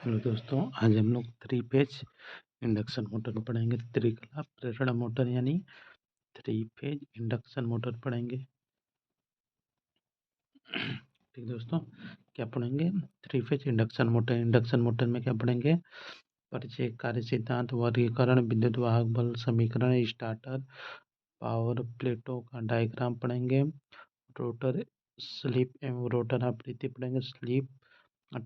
Hello दोस्तों, आज हम लोग थ्री फेज इंडक्शन मोटर पढ़ेंगे। त्रिकला प्रेरण मोटर यानी थ्री फेज इंडक्शन मोटर पढ़ेंगे। ठीक दोस्तों, क्या पढ़ेंगे? Three phase induction motor. Induction motor में क्या पढ़ेंगे? परिचय, कार्य सिद्धांत, वर्गीकरण, विद्युत वाहक बल समीकरण, स्टार्टर, पावर प्लेटों का डायग्राम पढ़ेंगे। रोटर स्लिप एवं रोटर आवृत्ति पढ़ेंगे। स्लिप,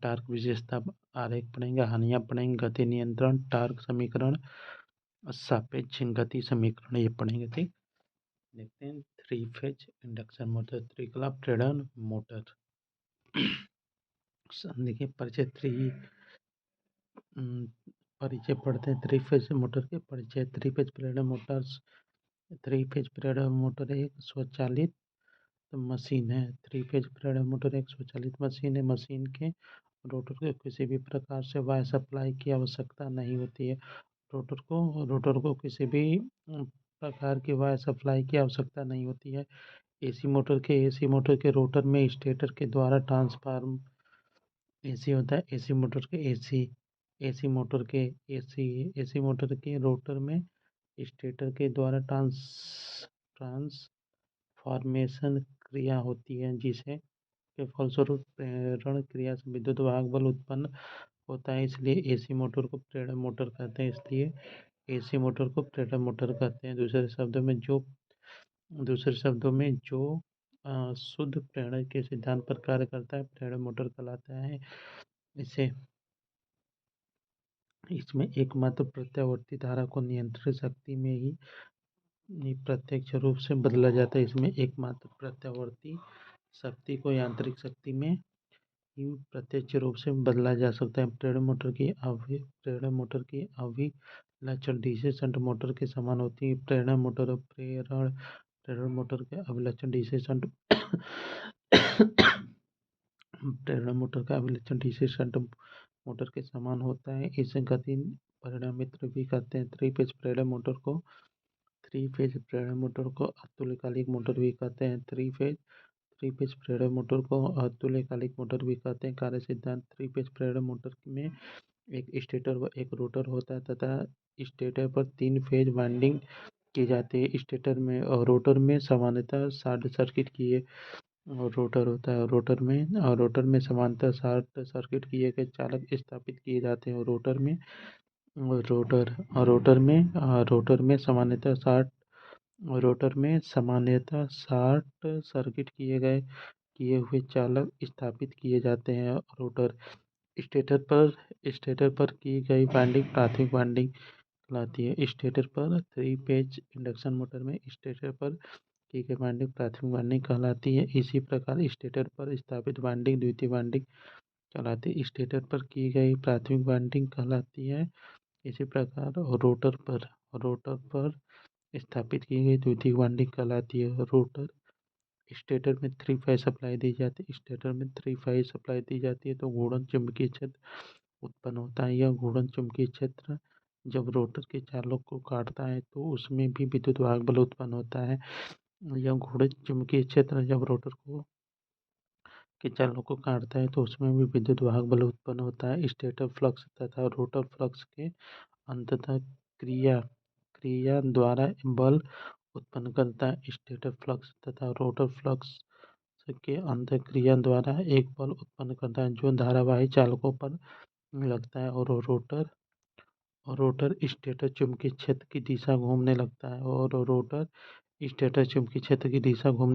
टार्क विशेषता आरेख पढ़ेंगे। हानियाँ पढ़ेंगे। गति नियंत्रण, टार्क समीकरण, सापेक्ष गति समीकरण ये पढ़ेंगे। ठीक, देखते हैं थ्री फेज इंडक्शन मोटर, त्रिकला प्रेरण मोटर। देखिए परिचय पढ़ते हैं थ्री फेज मोटर के परिचय। थ्री फेज प्रेरण मोटर्स, थ्री फेज प्रेरण मोटर एक स्वचालित मशीन है। थ्री फेज प्रेरण मोटर एक स्वचालित मशीन है। मशीन के रोटर को किसी भी प्रकार से वायु सप्लाई की आवश्यकता नहीं होती है। रोटर को किसी भी प्रकार की वायु सप्लाई की आवश्यकता नहीं होती है। एसी मोटर के रोटर में स्टेटर के द्वारा ट्रांसफार्म एसी होता है। एसी मोटर के रोटर में स्टेटर के द्वारा ट्रांसफॉर्मेशन क्रिया होती है, जिसे के फलस्वरूप प्रेरण क्रिया से विद्युत वाहक बल उत्पन्न होता है। इसलिए एसी मोटर को प्रेरण मोटर कहते हैं। दूसरे शब्दों में जो शुद्ध प्रेरण के सिद्धांत पर कार्य करता है प्रेरण मोटर कहलाता है। इसमें एकमात्र प्रत्यावर्ती धारा को नियंत्रित शक्ति में ही प्रत्यक्ष रूप से बदला जाता है। इसमें एकमात्र प्रत्यावर्ती शक्ति को यांत्रिक शक्ति में ही प्रत्यक्ष रूप से बदला जा सकता है। प्रेरण मोटर की अभिलक्षण डीसी शंट मोटर के समान होती है। प्रेरण मोटर के अभिलक्षण डीसी शंट प्रेरण मोटर का अभिलक्षण डीसी शंट मोटर के समान होता है। इसे गति परिणामित्र भी कहते हैं। थ्री फेज प्रेरण मोटर को अतुल्यकालिक मोटर भी कहते हैं। थ्री पेज प्रेरण मोटर को अतुल्यकालिक मोटर भी कहते हैं। कार्य सिद्धांत, थ्री पेज प्रेरण मोटर में एक स्टेटर व एक रोटर होता है तथा स्टेटर पर तीन फेज वाइंडिंग की जाती है। स्टेटर में और रोटर में सामान्यतः शॉर्ट सर्किट किए और रोटर होता है। रोटर में समांतर शॉर्ट सर्किट किए गए चालक स्थापित किए जाते हैं। रोटर में सामान्यतः शॉर्ट सर्किट किए हुए चालक स्थापित किए जाते हैं। रोटर स्टेटर पर की गई वाइंडिंग प्राथमिक वाइंडिंग कहलाती है। स्टेटर पर थ्री पेज इंडक्शन मोटर में स्टेटर पर की गई वाइंडिंग प्राथमिक वाइंडिंग कहलाती है। इसी प्रकार स्टेटर पर स्थापित वाइंडिंग द्वितीय वाइंडिंग कहलाती है। स्टेटर पर की गई प्राथमिक वाइंडिंग कहलाती है। इसी प्रकार रोटर पर स्थापित की गई द्वितीय वाइंडिंग कहलाती है। स्टेटर में थ्री फेज सप्लाई दी जाती है तो घूर्णन चुंबकीय क्षेत्र उत्पन्न होता है। यह घूर्णन चुंबकीय क्षेत्र जब रोटर के चालक को काटता है तो उसमें भी विद्युत वाहक बल उत्पन्न होता है। यह घूर्णन चुंबकीय क्षेत्र जब रोटर के चालक को काटता है तो उसमें भी विद्युत वाहक बल उत्पन्न होता है। स्टेटर फ्लक्स तथा रोटर फ्लक्स के अंततः क्रिया द्वारा बल उत्पन्न करता है। स्टेटर फ्लक्स तथा रोटर फ्लक्स के अंतःक्रिया द्वारा एक बल उत्पन्न करता है जो धारावाही चालकों पर लगता है और रोटर स्टेटर चुंबकीय क्षेत्र की दिशा घूमने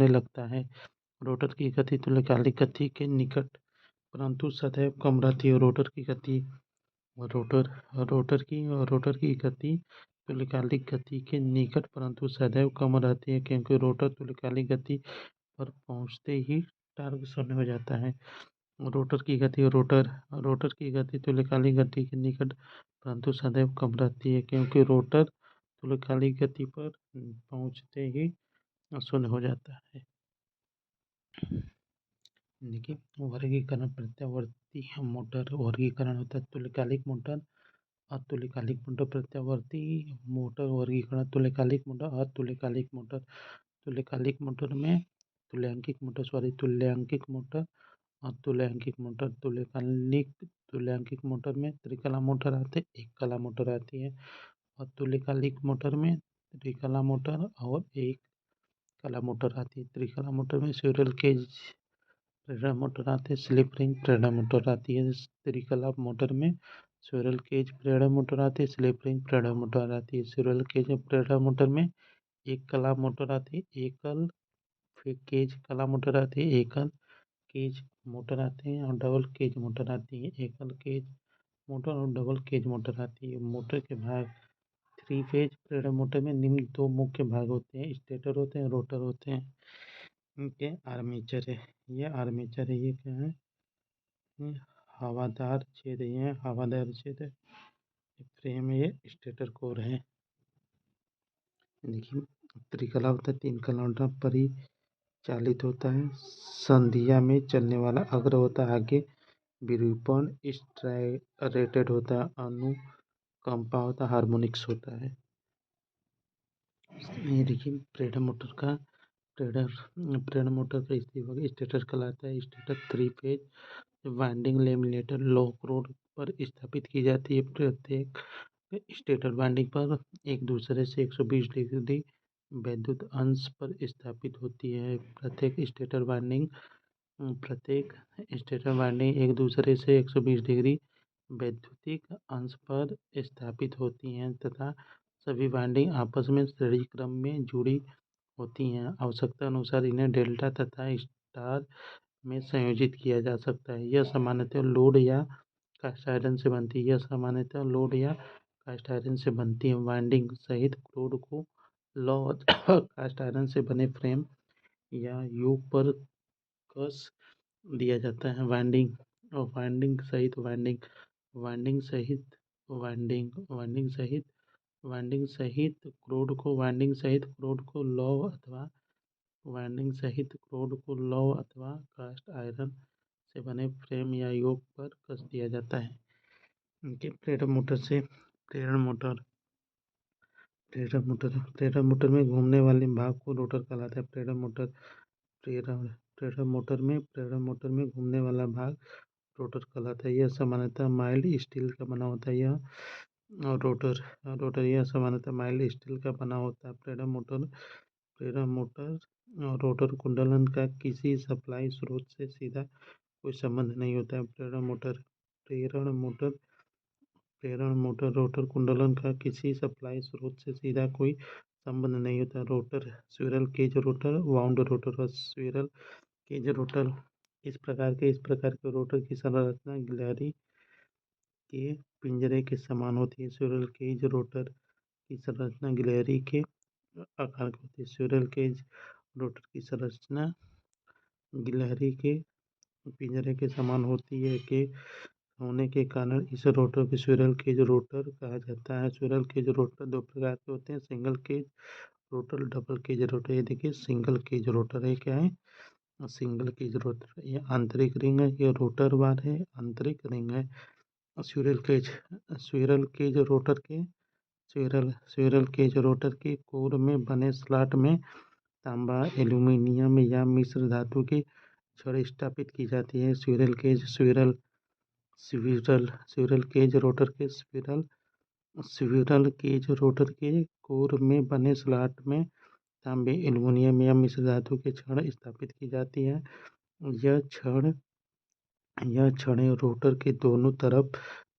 लगता है रोटर की गति तुल्यकालिक गति के निकट परंतु सदैव कम रहती है। रोटर की गति तुल्यकालिक गति के निकट परंतु सदैव कम रहती है, क्योंकि रोटर तुल्यकालिक गति पर पहुंचते ही टार्क शून्य हो जाता है। रोटर की गति तुल्यकालिक गति के निकट परंतु सदैव कम रहती है, क्योंकि रोटर तुल्यकालिक गति पर पहुंचते ही शून्य हो जाता है। देखिए, वर्गीकरण प्रत्यावर्ती मोटर वर्गीकरण होता है तुल्यकालिक मोटर, अतुल्यकालिक मोटर। प्रत्यावर्ती मोटर वर्गीकरण तुल्यकालिक मोटर, अतुल्यकालिक मोटर। तुल्यकालिक मोटर में तुल्यांकिक मोटर और तुल्यांकिक मोटर तुल्यांकिक मोटर में त्रिकला मोटर आते, एक कला मोटर आती है। और तुल्यकालिक मोटर में त्रिकला मोटर और एक कला मोटर आती है। त्रिकला मोटर में स्क्विरल केज प्रेरणा मोटर आती है, स्लिप रिंग प्रेरणा मोटर आती है। त्रिकला मोटर में स्क्विरल केज प्रेरणा मोटर आती है, स्लिप रिंग प्रेरणा मोटर आती है। स्क्विरल केज प्रेरणा मोटर में एक कला मोटर आती है, एकल फिर केज कला मोटर आती है, एकल केज मोटर आती है और डबल केज मोटर आती है। एकल केज मोटर और डबल केज मोटर आती है। मोटर के भाग थ्री फेज प्रेरणा मोटर में निम्न दो मुख्य भाग होते हैं, स्टेटर होते हैं, रोटर होते हैं। इनके आर्मेचर है, ये आर्मेचर है, ये क्या है, ये हवादार छेद है, ये हवादार छेद है। फ्रेम है, ये स्टेटर कोर है। देखिए त्रिकला होता है, तीन कला होता है, परिचालित होता है, संधिया में चलने वाला अग्र होता है, आगे विरूपण स्ट्राइरेटेड होता है, अनुकंपा होता है, हार्मोनिक्स होता है। ये देखिए प्रेरणा मोटर का प्रेरणा मोटर का स्टेटर कहलाता है। Stator three phase winding laminator lock road पर स्थापित की जाती है। प्रत्येक स्टेटर वाइंडिंग पर एक दूसरे से 120 डिग्री वैद्युत अंश पर स्थापित होती है। प्रत्येक स्टेटर वाइंडिंग एक दूसरे से 120 डिग्री वैद्युतिक अंश पर स्थापित होती हैं तथा सभी वाइंडिंग आपस में श्रेणी क्रम में जुड़ी होती हैं। आवश्यकता अनुसार इन्हें डेल्टा तथा स्टार में संयोजित किया जा सकता है। यह सामान्यतः लोड या कास्ट आयरन से बनती है। वाइंडिंग सहित लोड को लौ कास्ट आयरन से बने फ्रेम या योक पर कस दिया जाता है। वाइंडिंग और वाइंडिंग सहित क्रोड को लौ अथवा कास्ट आयरन से बने फ्रेम या योक पर कस दिया जाता है। इनके प्रेरण मोटर में घूमने वाले भाग को रोटर कहलाता है। प्रेरण मोटर में घूमने वाला भाग रोटर कहलाता है। यह सामान्यतः माइल्ड स्टील का बना होता है। यह सामान्यतः माइल्ड स्टील का बना होता है। प्रेरण मोटर और रोटर कुंडलन का किसी सप्लाई स्रोत से सीधा कोई संबंध नहीं होता है। प्रेरण मोटर रोटर कुंडलन का किसी सप्लाई स्रोत से सीधा कोई संबंध नहीं होता। Rotor squirrel cage rotor, wound rotor और स्क्विरल केज रोटर इस प्रकार के रोटर की संरचना गिलहरी के पिंजरे के समान होती है। स्क्विरल केज रोटर की संरचना गिलहरी के आकार की होती है। स्क्विरल केज रोटर की संरचना गिलहरी के पिंजरे के समान होती है के होने के कारण इस रोटर को स्क्विरल केज रोटर कहा जाता है। स्क्विरल केज रोटर दो प्रकार के होते हैं, single cage rotor, double cage rotor. ये देखिए सिंगल केज रोटर है, क्या है, सिंगल केज रोटर। ये आंतरिक रिंग है, ये रोटर बार है, आंतरिक रिंग है। स्क्विरल केज रोटर के स्क्विरल केज रोटर के कोर में बने स्लॉट में तांबा, एल्यूमीनियम या मिश्र धातु की छड़ स्थापित की जाती है। स्क्विरल केज रोटर के कोर में बने स्लॉट में तांबे, एल्यूमीनियम या मिश्र धातु की छड़ स्थापित की जाती है। यह छड़ें रोटर के दोनों तरफ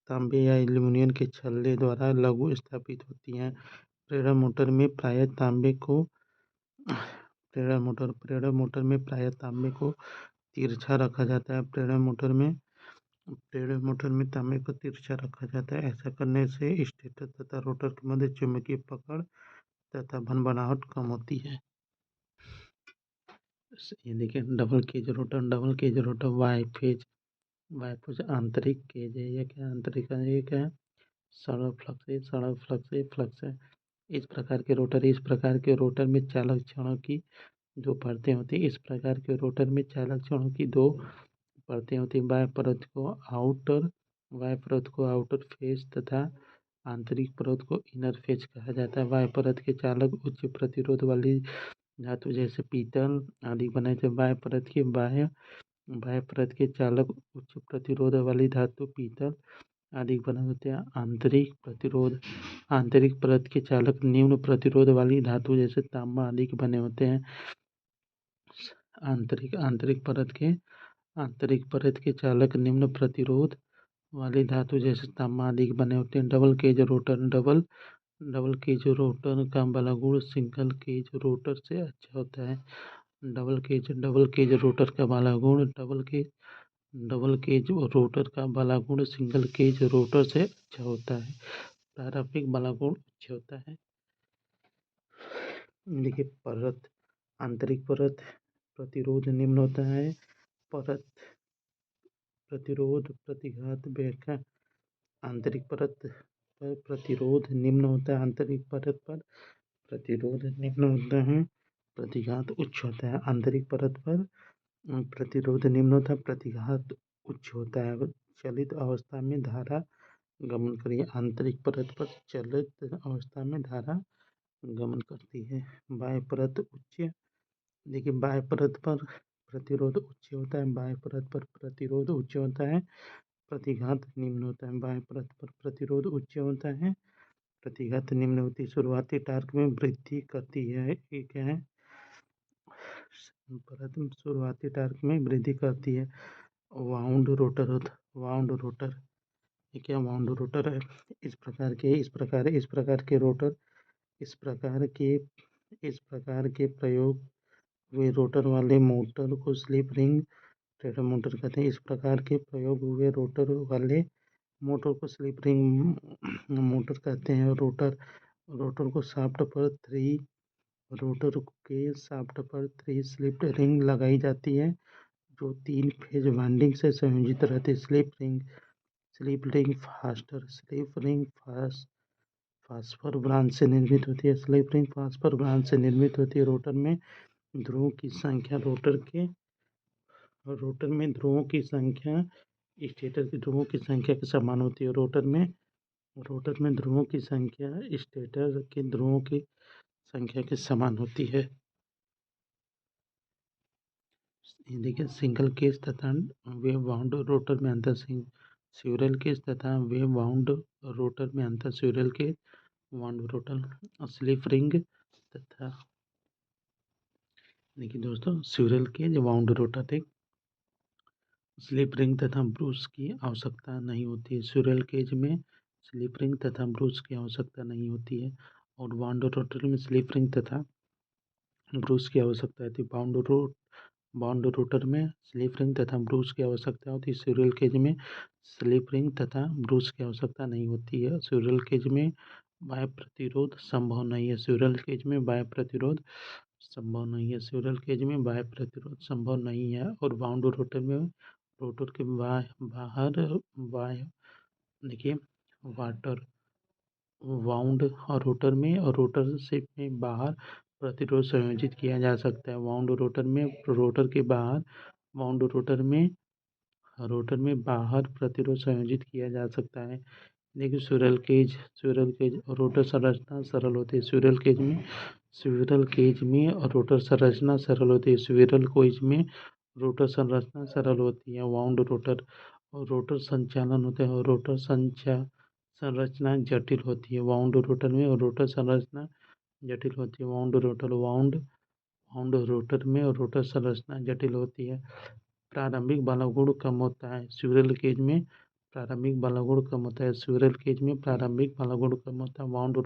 तांबे या एल्यूमीनियम के छल्ले द्वारा लघु स्थापित होती हैं। प्रेरण मोटर में प्रायः तांबे को तिरछा रखा जाता है। प्रेरण मोटर में तांबे को तिरछा रखा जाता है। ऐसा करने से स्टेटर तथा रोटर के मध्य चुंबकीय पकड़ तथा भनभनाहट कम होती है। ये देखिए डबल केज रोटर वाई फेज आंतरिक केज है। ये क्या आंतरिक है, ये क्या है, फ्लक्स है। इस प्रकार के रोटर में चालक क्षणों की दो परतें होती हैं। इस प्रकार के रोटर में चालक क्षणों की दो परतें होती हैं। बाह्य परत को आउटर फेज तथा आंतरिक परत को इनर फेज कहा जाता है। बाह्य परत के चालक उच्च प्रतिरोध वाली धातु जैसे पीतल आदि बनाए थे। बाह्य परत के बाह्य बाह्य परत के चालक उच्च प्रतिरोध वाली धातु पीतल आदि बने होते हैं। आंतरिक परत के चालक निम्न प्रतिरोध वाली धातु जैसे तांबा आदि के बने होते हैं। आंतरिक परत के चालक निम्न प्रतिरोध वाली धातु जैसे तांबा आदि के बने होते हैं। डबल केज रोटर का बलागुण सिंगल केज रोटर से अच्छा होता है। डबल केज रोटर का बलागुण सिंगल केज रोटर से अच्छा होता है। प्रारंभिक बलागुण अच्छा होता है। देखिए परत, आंतरिक परत प्रतिरोध निम्न होता है। परत प्रतिरोध प्रतिघात व्याख्या, आंतरिक परत पर प्रतिरोध निम्न होता है। आंतरिक परत पर प्रतिरोध निम्न होता है, प्रतिघात उच्च होता है। आंतरिक परत पर प्रतिरोध निम्न होता है, प्रतिघात उच्च होता है। चलित अवस्था में धारा गमन करिए। आंतरिक परत पर चलित अवस्था में धारा गमन करती है। बाह्य परत उच्च, देखिए बाह्य परत पर प्रतिरोध उच्च होता है। बाह्य परत पर प्रतिरोध उच्च होता है, प्रतिघात निम्न होता है। बाह्य परत पर प्रतिरोध उच्च होता है, प्रतिघात निम्न होती है। शुरुआती टार्क में वृद्धि करती है। ये क्या है? परत शुरुआती टार्क में वृद्धि करती है। वाउंड रोटर ये क्या वाउंड रोटर है? इस प्रकार के रोटर, इस प्रकार के प्रयोग हुए रोटर वाले मोटर को स्लिप रिंग स्टेटर मोटर कहते हैं। इस प्रकार के प्रयोग हुए रोटर वाले मोटर को स्लिप रिंग मोटर कहते हैं। रोटर के शाफ्ट पर 3 स्लिप रिंग लगाई जाती है जो 3 फेज वाइंडिंग से संयोजित रहते हैं। स्लिप रिंग फास्फर ब्रांच से निर्मित होती है। स्लिप रिंग फास्फर ब्रांच से निर्मित होती है। रोटर में ध्रुवों की संख्या स्टेटर के ध्रुवों की संख्या के समान होती है। रोटर में ध्रुवों की संख्या स्टेटर के ध्रुवों की संख्या के समान होती है। देखिए सिंगल केज तथा वेव वाउंड रोटर में अंतर, स्क्विरल केज तथा वेव वाउंड रोटर में अंतर। Squirrel cage wound rotor slip ring तथा, देखिए दोस्तों squirrel cage wound rotor slip ring तथा ब्रूस की आवश्यकता नहीं होती है। स्क्विरल केज में स्लिप रिंग तथा ब्रूस की आवश्यकता नहीं होती है और वाउंड रोटर में स्लिप रिंग तथा ब्रूस की आवश्यकता होती है। बाउंड रोटर में स्लिप रिंग तथा ब्रूस की आवश्यकता होती है। स्क्विरल केज में स्लिप रिंग तथा ब्रूस की आवश्यकता नहीं होती है। स्क्विरल केज में बाह्य प्रतिरोध संभव नहीं है। स्क्विरल केज में बाह्य प्रतिरोध संभव नहीं है और बाउंड रोटर में रोटर के बाहर देखिए वाउंड और रोटर शेप में बाहर प्रतिरोध संयोजित किया जा सकता है। वाउंड रोटर में बाहर प्रतिरोध संयोजित किया जा सकता है। देखिए स्क्विरल केज और रोटर संरचना सरल होती है। स्क्विरल केज में और रोटर संरचना सरल होती है। स्क्विरल केज में रोटर संरचना सरल होती है। वाउंड रोटर और रोटर संचालन होते हैं और रोटर संरचना जटिल होती है। वाउंड रोटर में और रोटर संरचना जटिल होती है। वाउंड रोटर में और रोटर संरचना जटिल होती है। प्रारंभिक बलागुण कम होता है। स्क्विरल केज में प्रारंभिक बलागुण कम होता है। वाउंड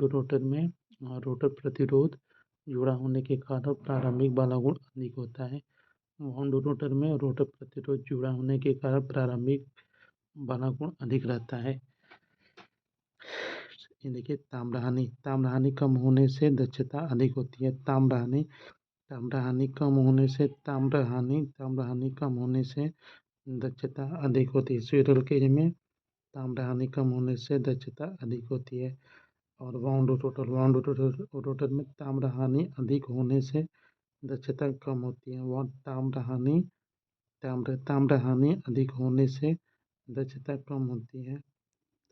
रोटर में रोटर प्रतिरोध जुड़ा होने के कारण प्रारंभिक बलागुण अधिक होता है। वाउंड रोटर में रोटर प्रतिरोध जुड़ा होने के कारण प्रारंभिक बलागुण अधिक रहता है। ये देखिए ताम्रहानि कम होने से दक्षता अधिक होती है। ताम्रहानि कम होने से दक्षता अधिक होती है। स्क्विरल केज में ताम्रहानि कम होने से दक्षता अधिक होती है और वाउंड रोटर में ताम्रहानि अधिक होने से दक्षता कम होती है।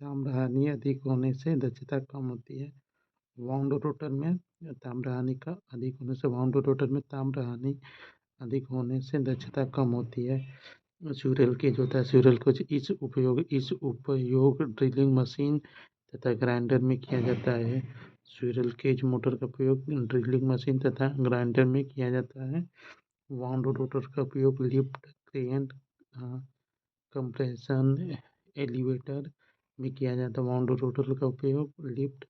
ताम्रहानि अधिक होने से दक्षता कम होती है। वाउंड रोटर में ताम्रहानि का अधिक होने से वाउंड रोटर में ताम्रहानि अधिक होने से दक्षता कम होती है। स्क्विरल केज होता है। स्क्विरल केज इस उपयोग ड्रिलिंग मशीन तथा ग्राइंडर में किया जाता है। स्क्विरल केज मोटर का उपयोग ड्रिलिंग मशीन तथा ग्राइंडर में किया जाता है। वाउंड रोटर का उपयोग लिफ्ट, क्रेन, कंप्रेशन, एलिवेटर में किया जाता है। वाउंड रोटर का उपयोग लिफ्ट,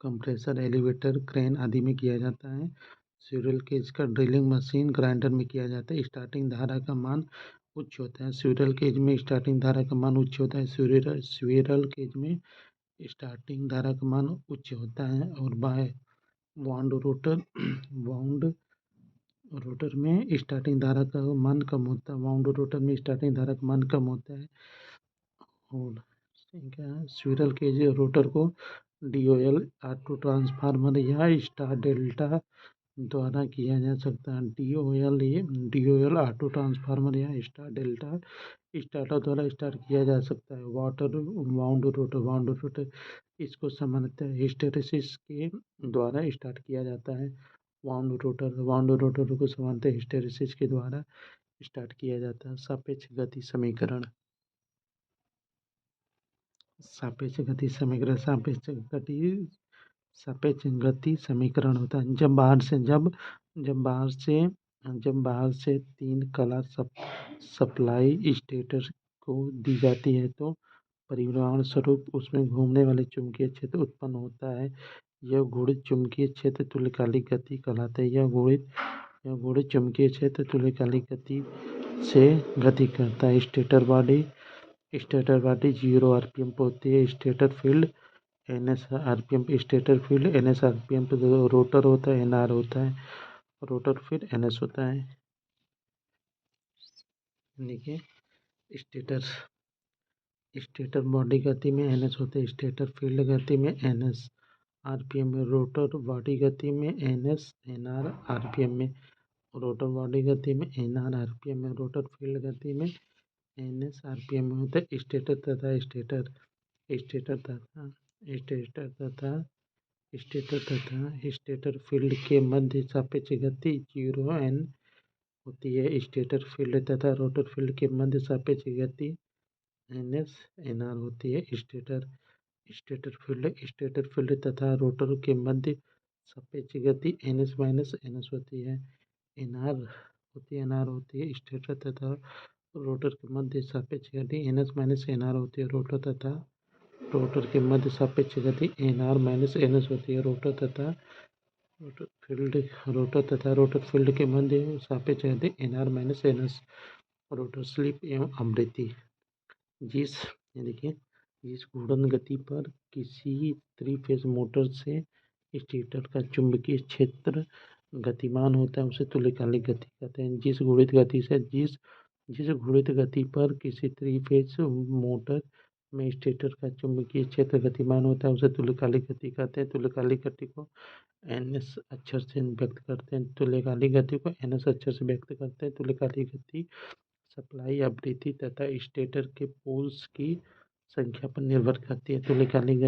कंप्रेसर, एलिवेटर, क्रेन आदि में किया जाता है। स्क्विरल केज का ड्रिलिंग मशीन ग्राइंडर में किया जाता है। स्टार्टिंग धारा का मान उच्च होता है। स्क्विरल केज में स्टार्टिंग धारा का मान उच्च होता है। स्क्विरल केज में स्टार्टिंग धारा का मान उच्च होता है और वाउंड रोटर में स्टार्टिंग धारा का मान कम होता है। वाउंड रोटर में स्टार्टिंग धारा का मान कम होता है। और स्क्विरल केज रोटर को डीओएल ऑटो ट्रांसफार्मर या स्टार डेल्टा द्वारा किया जा सकता है। डीओएल ऑटो ट्रांसफार्मर या स्टार डेल्टा स्टार्टर द्वारा स्टार्ट किया जा सकता है। वाउंड रोटर इसको सामान्यतः हिस्टेरेसिस के द्वारा स्टार्ट किया जाता है। वाउंड रोटर को सामान्यतः हिस्टेरेसिस के द्वारा स्टार्ट किया जाता है। सापेक्ष गति समीकरण सापेक्ष गति समीकरण सापेक्ष गति समीकरण होता है। जब बाहर से तीन कला सप्लाई स्टेटर को दी जाती है तो परिणाम स्वरूप उसमें घूमने वाले चुंबकीय क्षेत्र उत्पन्न होता है। यह घूर्णित चुंबकीय क्षेत्र तुल्यकालिक गति कहलाता है। यह घूर्णित चुंबकीय क्षेत्र तुल्यकालिक गति से गति करता है। स्टेटर बॉडी 0 आरपीएम पर होती है। स्टेटर फील्ड NS आरपीएम पे स्टेटर फील्ड, NS आरपीएम पे रोटर होता है, NR होता है। रोटर फील्ड NS होता है। देखिए स्टेटर बॉडी गति में NS होते हैं। स्टेटर फील्ड गति में NS आरपीएम में। रोटर बॉडी गति में NS NR आरपीएम में। रोटर बॉडी गति में NR आरपीएम में। रोटर फील्ड गति में NS आरपीएम में होता है। स्टेटर तथा स्टेटर फील्ड के मध्य सापेक्ष गति 0n होती है। स्टेटर फील्ड तथा रोटर फील्ड के मध्य सापेक्ष गति NS NR होती है। स्टेटर फील्ड तथा रोटर के मध्य सापेक्ष गति NS होती है। NR होती है। स्टेटर तथा रोटर के मध्य सापेक्ष गति NS NR होती है। रोटर के मध्य सापेक्ष गति NR NS होती है। रोटर तथा रोटर फील्ड के मध्य सापेक्ष गति NR NS। रोटर स्लिप एवं आवृत्ति जिस घूर्णन गति पर किसी 3 फेज मोटर से स्टेटर का चुंबकीय क्षेत्र गतिमान होता है उसे तुल्यकालिक गति कहते हैं। जिस घूर्णित गति पर किसी 3 फेज मोटर में स्टेटर का चुंबकीय क्षेत्र गतिमान होता है उसे तुल्यकालिक गति कहते हैं। तुल्यकालिक गति को NS अक्षर से व्यक्त करते हैं। तुल्यकालिक गति को NS अक्षर से व्यक्त करते हैं। तुल्यकालिक गति सप्लाई आवृत्ति तथा स्टेटर के पोल्स की संख्या पर निर्भर करती है। तुल्यकालिक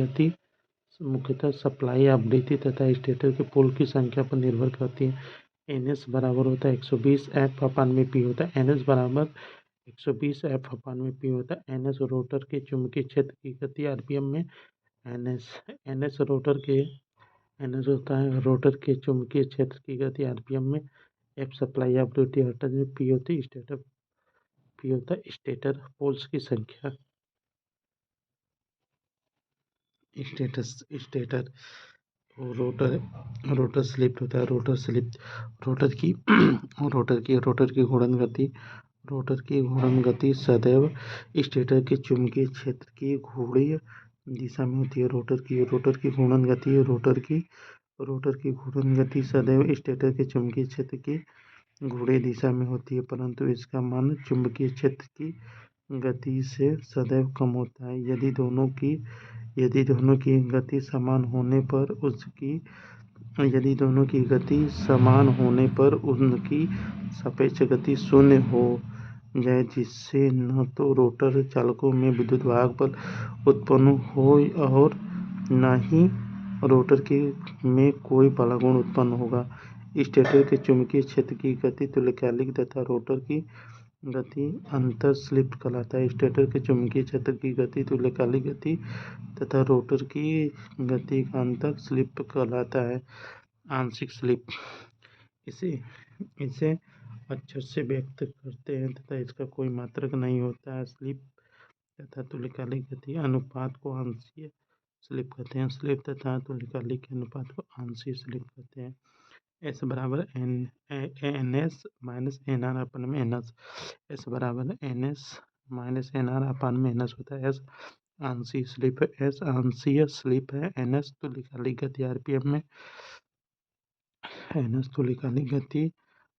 गति मुख्यतः सप्लाई आवृत्ति तथा स्टेटर के पोल की संख्या पर निर्भर करती है। NS बराबर होता है 120 F/P होता है। NS बराबर 120 F/P होता है। NS रोटर के चुंबकीय क्षेत्र की गति आरपीएम में। NS होता है रोटर के चुंबकीय क्षेत्र की गति आरपीएम में। F सप्लाई आवृत्ति हर्ट्ज में। P होता है स्टेटर पोल्स की संख्या। स्टेटर रोटर स्लिप होता है। रोटर की घूर्णन गति सदैव स्टेटर के चुंबकीय क्षेत्र की घूर्णीय दिशा में होती है। रोटर की घूर्णन गति सदैव स्टेटर के चुंबकीय क्षेत्र की घूर्णीय दिशा में होती है, परंतु इसका मान चुंबकीय क्षेत्र की गति से सदैव कम होता है। यदि दोनों की गति समान होने पर उनकी सापेक्ष गति शून्य हो जाए, जिससे न तो रोटर चालकों में विद्युत वाहक बल उत्पन्न हो और न ही रोटर में कोई बलागुण उत्पन्न होगा। स्टेटर के चुंबकीय क्षेत्र की गति तुल्यकालिक तथा रोटर की गति अंतर स्लिप कहलाता है। स्टेटर के चुंबकीय क्षेत्र की गति तुल्यकालिक गति तथा रोटर की गति का अंतर स्लिप कहलाता है। आंशिक स्लिप इसे इसे अक्षर से व्यक्त करते हैं तथा इसका कोई मात्रक नहीं होता है। स्लिप तथा तुल्यकालिक गति अनुपात को आंशिक स्लिप कहते हैं। स्लिप तथा तुल्यकालिक के अनुपात को आंशिक स्लिप कहते हैं। S बराबर N S minus N R upon में एन एस। एस बराबर N S minus N R upon में एन एस होता है। एस आंशिक स्लिप है, एस आंशिक स्लिप है। एन एस तुल्यकालिक गति आरपीएम में, एन एस तुल्यकालिक गति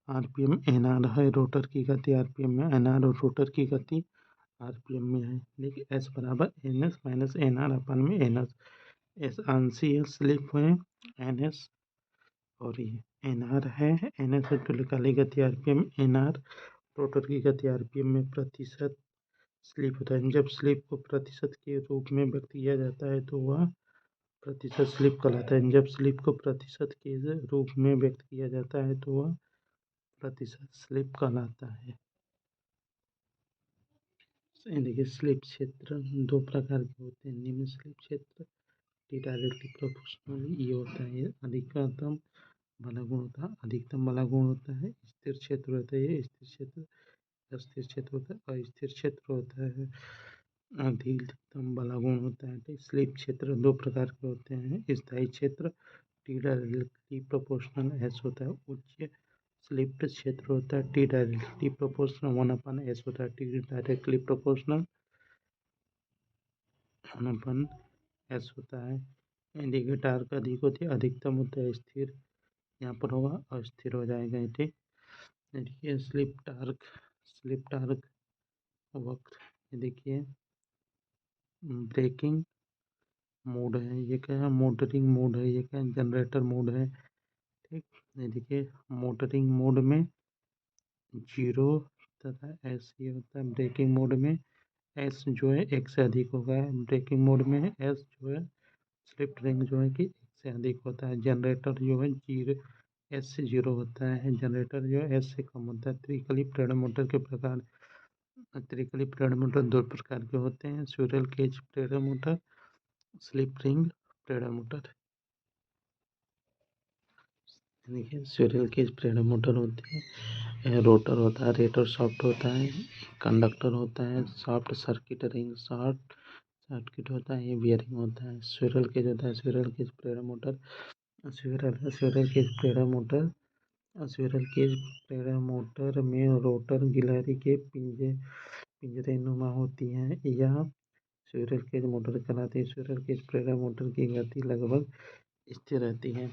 आरपीएम, एन आर है रोटर की गति आरपीएम में, एन आर और रोटर की गति आरपीएम में है। देखिए एस बराबर N S minus N R upon में एन एस। एस आंशिक स्लिप है एन एस और ये एन आर है। एन एस तुल्यकालिक गति आरपीएम, एन आर रोटर की गति आरपीएम में प्रतिशत स्लिप होता है। जब स्लिप को प्रतिशत के रूप में व्यक्त किया जाता है तो वह प्रतिशत स्लिप कहलाता है। जब स्लिप को प्रतिशत के रूप में व्यक्त किया जाता है तो वह प्रतिशत स्लिप कहलाता है। देखिए स्लिप क्षेत्र दो प्रकार के होते हैं। निम्न स्लिप क्षेत्र डायरेक्टली प्रोपोर्शनल ये होता है, अधिकतम बला गुण होता है, अधिकतम बला गुण होता है। स्थिर क्षेत्र होता है, ये स्थिर क्षेत्र, अस्थिर क्षेत्र होता है, अस्थिर क्षेत्र होता है, अधिकतम बला गुण होता है। तो स्लिप क्षेत्र दो प्रकार के होते हैं। स्थायी क्षेत्र टी डायरेक्टली प्रोपोर्शनल एस होता है। उच्च स्लिप क्षेत्र होता है टी डायरेक्टली प्रोपोर्शनल 1/s होता है। टी डायरेक्टली प्रोपोर्शनल 1/s होता है। देखिए टार्क अधिक होती है, अधिकतम होता है स्थिर, यहाँ पर होगा अस्थिर हो जाएगा। ठीक, देखिए स्लिप टार्क वक्त देखिए ब्रेकिंग मोड है, ये क्या है, मोटरिंग मोड है, ये क्या है, जनरेटर मोड है। ठीक, ये देखिए मोटरिंग मोड में 0 तथा एस ये होता है। ब्रेकिंग मोड में एस जो है 1 से अधिक होगा। ब्रेकिंग मोड में एस जो है स्लिप रिंग जो है कि 1 से अधिक होता है। जनरेटर जो है 0 एस से 0 होता है। जनरेटर जो है एस से कम होता है। त्रिकली प्रेरण मोटर के प्रकार, त्रिकली प्रेरण मोटर दो प्रकार के होते हैं। स्क्विरल केज प्रेरण मोटर, स्लिप रिंग प्रेरण मोटर। देखिए स्क्विरल केज प्रेरण मोटर होती है, रोटर होता है, रेटर सॉफ्ट होता है, कंडक्टर होता है, soft circuit ring short circuit होता है, ये बियरिंग होता है। स्क्विरल केज होता है, स्क्विरल केज प्रेरण मोटर, स्क्विरल केज प्रेरण मोटर, स्क्विरल केज प्रेरण मोटर में रोटर गिलहरी के पिंजरेनुमा होती है। यह स्क्विरल केज मोटर कहलाती है। स्क्विरल केज प्रेरण मोटर की गति लगभग स्थिर रहती है।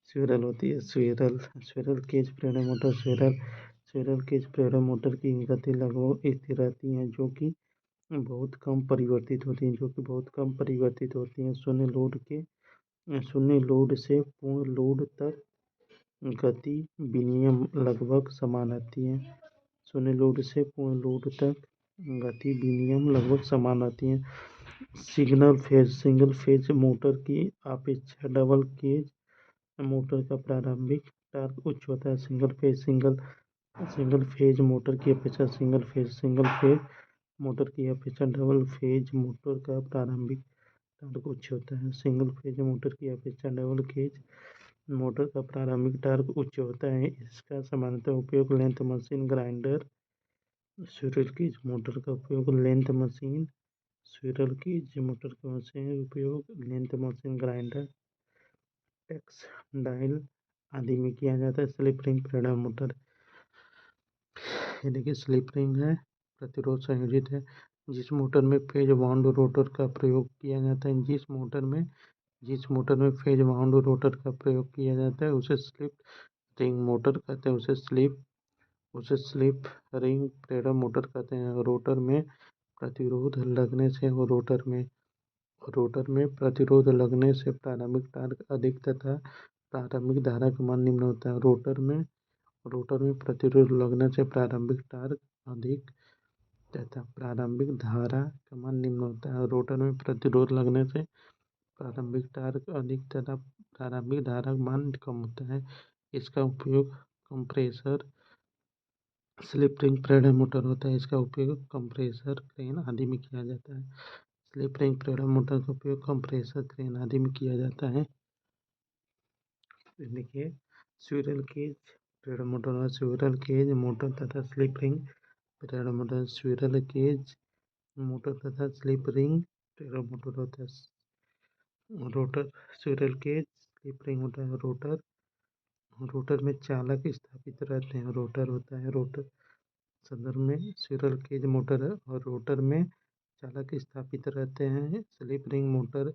स्क्विरल होती है, स्क्विरल केज प्रेरण मोटर, स्क्विरल केज प्रेरण मोटर की गति लगभग स्थिर रहती है, जो कि बहुत कम परिवर्तित होती हैं, शून्य लोड से पूर्ण लोड तक गति विनिमय लगभग समान रहती है। शून्य लोड से पूर्ण लोड तक गति विनिमय लगभग समान रहती है। सिंगल फेज मोटर की अपेक्षा डबल केज मोटर का प्रारंभिक टॉर्क उच्च होता है। सिंगल फेज मोटर की अपेक्षा मोटर की अपेक्षा डबल फेज मोटर का प्रारंभिक टॉर्क उच्च होता है। सिंगल फेज मोटर की अपेक्षा डबल फेज मोटर का प्रारंभिक टॉर्क उच्च होता है। इसका सामान्यतः उपयोग lathe machine grinder, squirrel cage motor का उपयोग lathe machine, squirrel cage motor का उपयोग लेंथ मशीन ग्राइंडर, टेक्सटाइल आदि में किया जाता है। स्लिप रिंग प्रेरण मोटर, ये देखिए स्लिप रिंग है, प्रतिरोध संयोजित है। जिस मोटर में फेज वाउंड रोटर का प्रयोग किया जाता है, जिस मोटर में फेज वाउंड रोटर का प्रयोग किया जाता है उसे स्लिप रिंग मोटर कहते हैं। उसे स्लिप रिंग प्रेरण मोटर कहते हैं। रोटर में प्रतिरोध लगने से प्रारंभिक टॉर्क अधिक तथा प्रारंभिक धारा का मान निम्न होता है। रोटर में प्रतिरोध लगने से प्रारंभिक टॉर्क अधिक तथा प्रारंभिक धारा का मान निम्न होता है। रोटर में प्रतिरोध लगने से प्रारंभिक टार्क अधिक तथा प्रारंभिक धारा का मान कम होता है। इसका उपयोग कंप्रेसर, स्लिप रिंग, प्रेरणा मोटर होता है। इसका उपयोग कंप्रेसर, क्रेन आदि में किया जाता है। स्लिप रिंग, प्रेरणा मोटर का उपयोग कंप्रेसर, क्रेन आदि में किया जाता है। देखिए, स्क्विरल केज प्रेरणा मोटर और स्क्विरल केज मोटर तथा स्लिप रिंग प्रेरणा मोटर, स्क्विरल केज मोटर तथा स्लिप रिंग प्रेरणा मोटर होता है। Rotor, squirrel cage slip ring होता है। रोटर में चालक स्थापित रहते हैं। रोटर होता है, रोटर संदर्भ में स्क्विरल केज मोटर है और रोटर में चालक स्थापित रहते हैं। स्लिप रिंग मोटर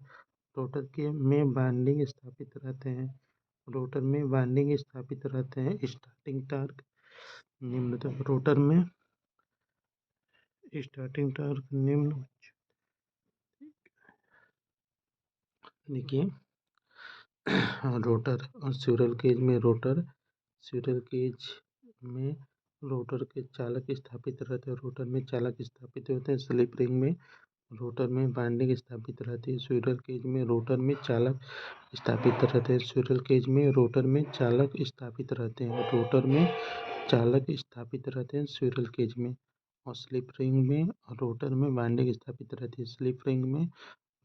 रोटर के में वाइंडिंग स्थापित रहते हैं। रोटर में वाइंडिंग स्थापित रहते हैं। स्टार्टिंग टार्क निम्न, रोटर में स्टार्टिंग टार्क निम्न। देखिए, रोटर और स्क्विरल केज में स्क्विरल केज में रोटर के चालक स्थापित रहते हैं। रोटर में चालक स्थापित होते हैं। स्लिप रिंग में रोटर में वाइंडिंग स्थापित रहती है। स्क्विरल केज में रोटर में चालक स्थापित रहते हैं। स्क्विरल केज में रोटर में चालक स्थापित रहते हैं। रोटर में चालक स्थापित रहते हैं स्क्विरल केज में। और स्लिप रिंग में रोटर में वाइंडिंग स्थापित रहती है। स्लिप रिंग में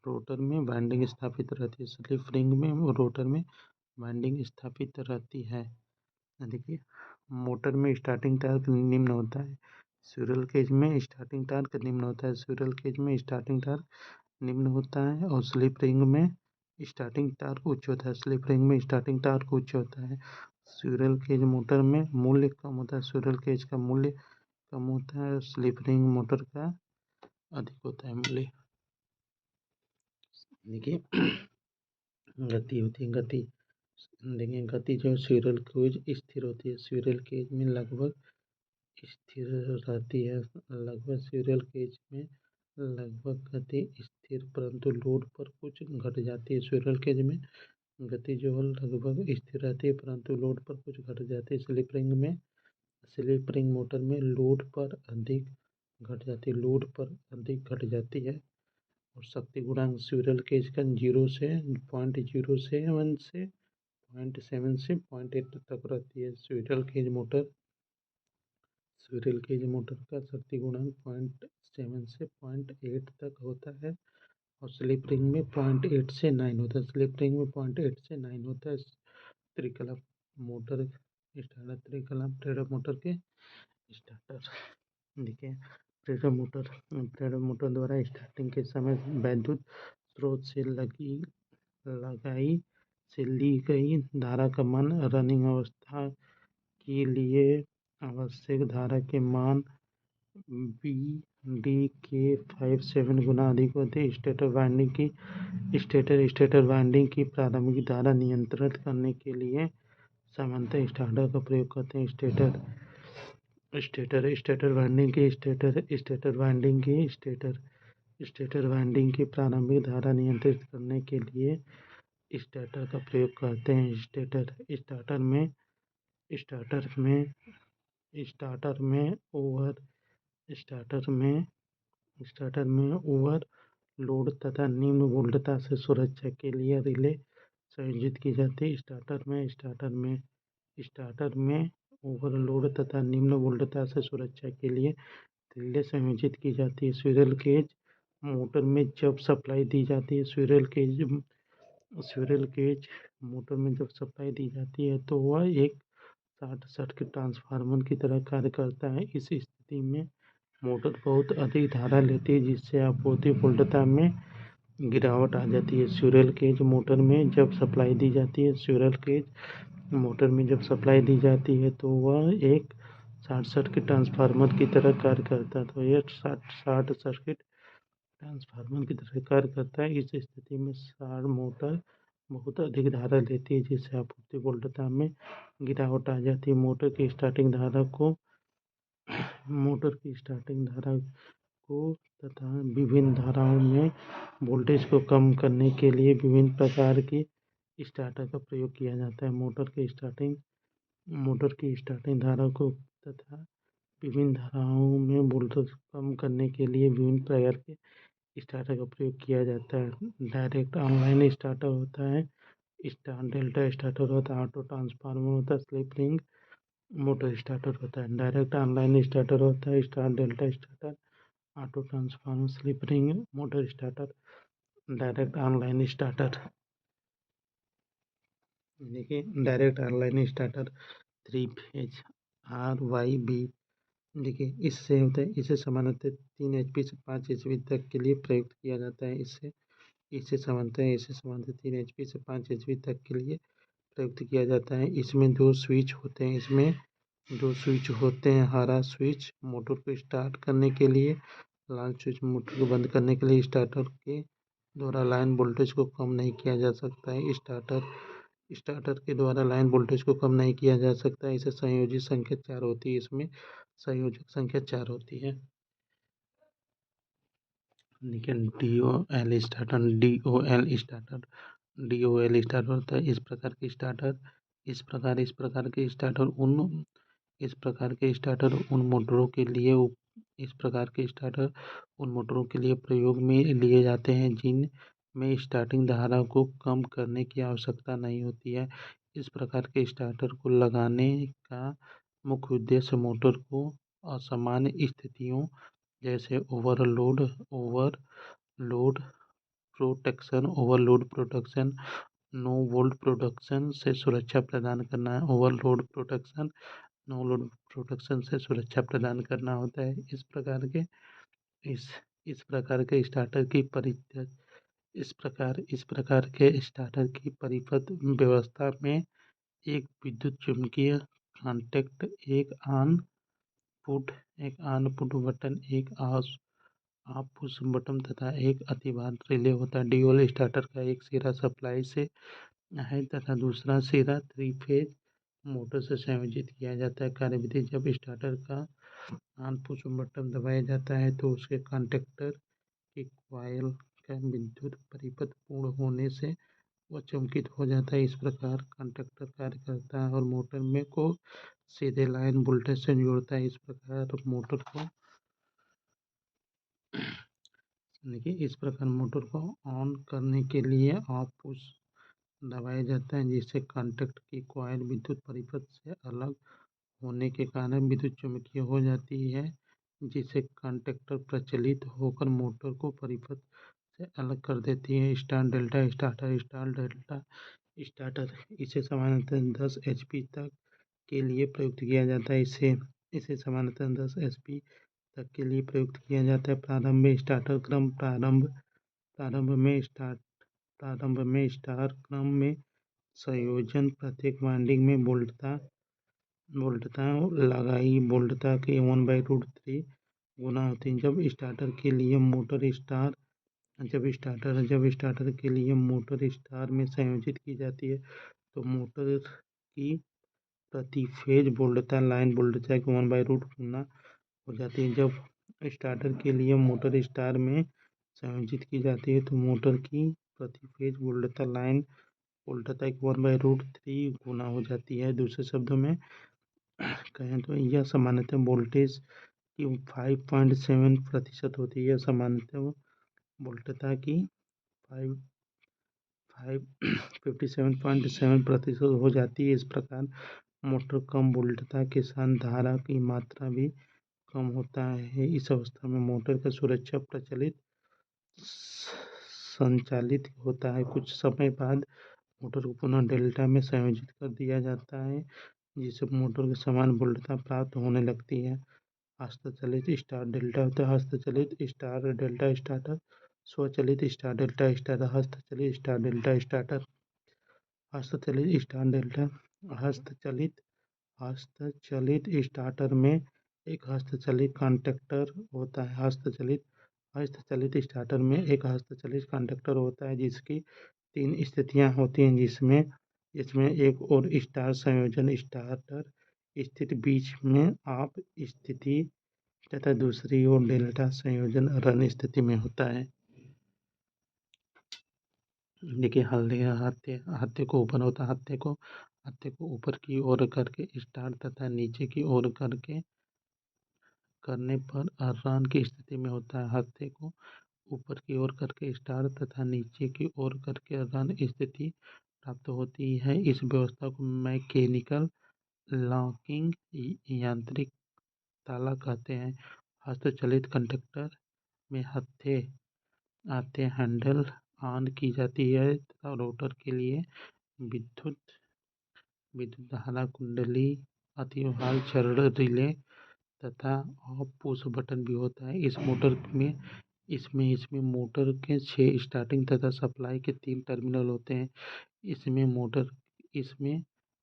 रोटर में वाइंडिंग स्थापित रहती है। स्लिप रिंग में रोटर में वाइंडिंग स्थापित रहती है। देखिए, मोटर में स्टार्टिंग टार्क निम्न होता है। स्क्विरल केज में स्टार्टिंग टार्क निम्न होता है। स्क्विरल केज में स्टार्टिंग टार्क निम्न होता है और स्लिप रिंग में स्टार्टिंग टार्क उच्च होता है। स्लिप रिंग में स्टार्टिंग टार्क उच्च होता है। स्क्विरल केज मोटर में मूल्य कम होता है। स्क्विरल केज का मूल्य कम होता है। स्लिप रिंग मोटर का अधिक होता है मूल्य। देखिए, गति होती है। देखिए, गति जो स्क्विरल केज स्थिर होती है। स्क्विरल केज में लगभग स्थिर रहती है। लगभग स्क्विरल केज में लगभग गति स्थिर, परंतु लोड पर कुछ घट जाती है। स्क्विरल केज में गति जो है लगभग स्थिर रहती है, परंतु लोड पर कुछ घट जाती है। स्लिप रिंग मोटर में लोड पर अधिक घट जाती है। लोड पर अधिक घट जाती है। और शक्ति गुणांक स्क्विरल केज का 0 से 0.07 से 0.7 से 0.8 तक रहती है। स्क्विरल केज मोटर का शक्ति गुणांक 0.7 से 0.8 तक होता है। और स्लिप रिंग में 0.8 से 9 होता है। स्लिप रिंग में 0.8 से 9 होता है। त्रिकला मोटर स्टार्टर, त्रिकला प्रेरक मोटर के स्टार्टर। देखिए, प्रेरक मोटर द्वारा स्टार्टिंग के समय विद्युत स्रोत से ली गई धारा का मान रनिंग अवस्था के लिए आवश्यक धारा के मान BD के 57 गुना अधिक होते हैं। स्टेटर वाइंडिंग की प्रारंभिक धारा नियंत्रित करने के लिए सामान्यतः स्टार्टर का प्रयोग करते हैं। स्टेटर वाइंडिंग की प्रारंभिक धारा नियंत्रित करने के लिए स्टार्टर का प्रयोग करते हैं। स्टार्टर में ओवर लोड तथा निम्न वोल्टता से सुरक्षा के लिए रिले संयोजित की जाती है। स्टार्टर में ओवरलोड तथा निम्न वोल्टता से सुरक्षा के लिए रिले संयोजित की जाती है। स्क्विरल केज मोटर में जब सप्लाई दी जाती है मोटर में जब सप्लाई दी जाती है तो वह एक शॉर्ट सर्किट ट्रांसफार्मर की तरह कार्य करता है। इस स्थिति में मोटर बहुत अधिक धारा लेती है, जिससे आपूर्ति वोल्टता में गिरावट आ जाती है। स्क्विरल केज मोटर में जब सप्लाई दी जाती है तो वह एक शॉर्ट सर्किट ट्रांसफार्मर की तरह कार्य करता है। तो यह शॉर्ट सर्किट ट्रांसफार्मर की तरह कार्य करता है। इस स्थिति में मोटर बहुत अधिक धारा लेती है, जिससे आपूर्ति वोल्टता में गिरावट आ जाती है। मोटर की स्टार्टिंग धारा को तथा विभिन्न धाराओं में वोल्टेज को कम करने के लिए विभिन्न प्रकार की स्टार्टर का प्रयोग किया जाता है। मोटर की स्टार्टिंग धारा को तथा विभिन्न धाराओं में वोल्टेज कम करने के लिए विभिन्न प्रकार के स्टार्टर का प्रयोग किया जाता है। डायरेक्ट ऑनलाइन स्टार्टर होता है, स्टार डेल्टा स्टार्टर होता है, ऑटो ट्रांसफार्मर होता है, स्लिप रिंग मोटर स्टार्टर होता है। डायरेक्ट ऑनलाइन स्टार्टर होता है, star delta starter, auto transformer, slip ring motor starter. Direct online starter देखिए, direct online starter 3 phase RYB। देखिए, इससे होता है, इसे सामान्यतः 3 HP से 5 HP तक के लिए प्रयुक्त किया जाता है। इससे इसे सामान्यतः 3 HP से 5 HP तक के लिए प्रयुक्त किया जाता है। इसमें दो स्विच होते हैं। हरा स्विच मोटर को स्टार्ट करने के लिए, लाल स्विच मोटर को बंद करने के लिए। स्टार्टर के द्वारा लाइन वोल्टेज को कम नहीं किया जा सकता है। स्टार्टर के द्वारा लाइन वोल्टेज को कम नहीं किया जा सकता है। इसे संयोजित संख्या 4 होती है। इसमें संयोजक संख्या 4 होती है। देखिए, DOL स्टार्टर होता है इस प्रकार के स्टार्टर उन मोटरों के लिए प्रयोग में लिए जाते हैं जिनमें स्टार्टिंग धारा को कम करने की आवश्यकता नहीं होती है। इस प्रकार के स्टार्टर को लगाने का मुख्य उद्देश्य मोटर को असामान्य स्थितियों जैसे overload protection, no volt protection से सुरक्षा प्रदान करना है। नो लोड प्रोटेक्शन से सुरक्षा प्रदान करना होता है। इस इस प्रकार के स्टार्टर की परिपथ व्यवस्था में एक विद्युत चुम्बकीय कॉन्टैक्ट, एक ऑन पुट बटन, एक ऑफ पुश बटन तथा एक अतिभार रिले होता है। ड्यूल स्टार्टर का एक सिरा सप्लाई से है तथा दूसरा सिरा 3 फेज मोटर से संयोजित किया जाता है। कार्यविधि: जब स्टार्टर का ऑन पुश बटन दबाया जाता है तो उसके कॉन्टैक्टर की कॉइल का विद्युत परिपथ पूर्ण होने से वह चुंबकित हो जाता है। इस प्रकार कॉन्टैक्टर कार्य करता है और मोटर में को सीधे लाइन वोल्टेज से जोड़ता है। इस प्रकार मोटर को ऑन करने के लिए ऑफ पुश दबाया जाता है, जिससे कॉन्टैक्ट की कॉइल विद्युत परिपथ से अलग होने के कारण विद्युत चुम्बकीय हो जाती है, जिससे कॉन्टैक्टर प्रचलित होकर मोटर को परिपथ से अलग कर देती है। स्टार डेल्टा स्टार्टर इसे सामान्यतः 10 HP तक के लिए प्रयुक्त किया जाता है। इसे सामान्यतः 10 HP तक के लिए प्रयुक्त किया जाता है। प्रारंभ में स्टार्टर क्रम प्रारंभ में स्टार क्रम में संयोजन प्रत्येक वाइंडिंग में वोल्टता लगाई वोल्टता के 1/√3 गुना होती है। जब स्टार्टर के लिए मोटर स्टार में संयोजित की जाती है तो मोटर की प्रति फेज वोल्टता लाइन वोल्टता के 1/√2 गुना हो जाती है। जब स्टार्टर के लिए मोटर स्टार में संयोजित की जाती है तो मोटर की प्रति फेज वोल्टता लाइन वोल्टता की 1/√3 गुना हो जाती है। दूसरे शब्दों में कहें तो यह सामान्यतः वोल्टेज की 5.7% होती है। यह सामान्यतः वोल्टता की 57.7% हो जाती है। इस प्रकार मोटर कम वोल्टता के साथ धारा की मात्रा भी कम होता है। इस अवस्था में मोटर का सुरक्षा संचालित होता है। कुछ समय बाद मोटर को पुनः डेल्टा में संयोजित कर दिया जाता है, जिससे मोटर को समान वोल्टता प्राप्त होने लगती है। हस्तचलित स्टार डेल्टा होता है। हस्तचलित स्टार डेल्टा स्टार्टर, स्वचालित स्टार डेल्टा स्टार्टर, हस्तचलित स्टार डेल्टा स्टार्टर। हस्तचलित स्टार्टर में एक हस्तचलित कॉन्टैक्टर होता है। हस्तचलित स्टार्टर में एक हस्तचलित कॉन्टैक्टर होता है जिसकी 3 स्थितियां होती हैं, जिसमें एक और स्टार संयोजन स्टार्टर स्थिति बीच में ऑफ स्थिति तथा दूसरी ओर डेल्टा संयोजन रन स्थिति में होता है। देखिए, हत्थे को ओपन होता है। हत्थे को ऊपर की ओर करके स्टार्ट तथा नीचे की ओर करके करने पर रन की स्थिति में होता है। हत्थे को ऊपर की ओर करके स्टार तथा नीचे की ओर करके रन स्थिति प्राप्त होती है। इस व्यवस्था को मैकेनिकल लॉकिंग यांत्रिक ताला कहते हैं। हस्तचलित कंडक्टर में हत्थे आते हैंडल ऑन की जाती है तथा रोटर के लिए विद्युत विद्युत धारा कुंडली अतिभार चरण रिले तथा ऑफ पुश बटन भी होता है। इस मोटर में इसमें मोटर के 6 स्टार्टिंग तथा सप्लाई के 3 टर्मिनल होते हैं। इसमें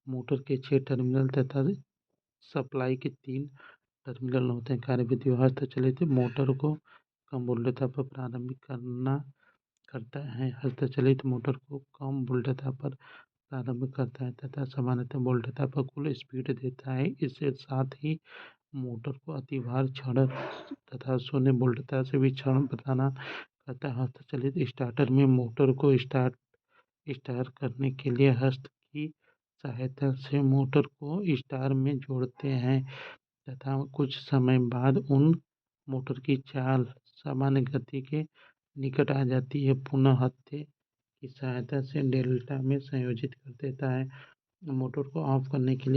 मोटर के 6 टर्मिनल तथा सप्लाई के 3 टर्मिनल होते हैं। कार्यविधि हस्तचलित मोटर को कम वोल्टेज पर प्रारंभ करता है। हस्तचलित मोटर को कम वोल्टेज पर प्रारंभ करता है तथा सामान्यतः वोल्टेज पर कुल स्पीड देता है। इसके साथ ही मोटर को अतिभार क्षण तथा शून्य वोल्टेज से भी क्षण प्रदान करता है। हस्तचलित स्टार्टर में मोटर को स्टार्ट करने के लिए हस्त की सहायता से मोटर को स्टार में जोड़ते हैं तथा कुछ समय बाद उन मोटर की चाल सामान्य गति के निकट आ जाती है। पुनः हत्थे की सहायता से डेल्टा में संयोजित कर देता है। मोटर को ऑफ करने के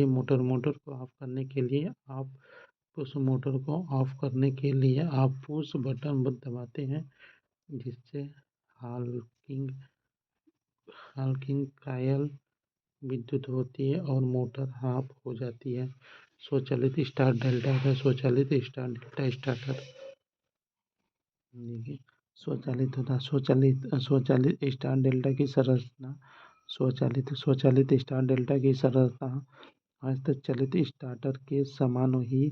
लिए आप पुश बटन दबाते हैं, जिससे हॉकिंग कॉइल विद्युत होती है और मोटर ऑफ हो जाती है। स्वचालित स्टार्ट डेल्टा स्टार्टर देखिए स्वचालित स्टार डेल्टा की संरचना। स्वचालित स्टार डेल्टा की संरचना हस्तचलित स्टार्टर के समान ही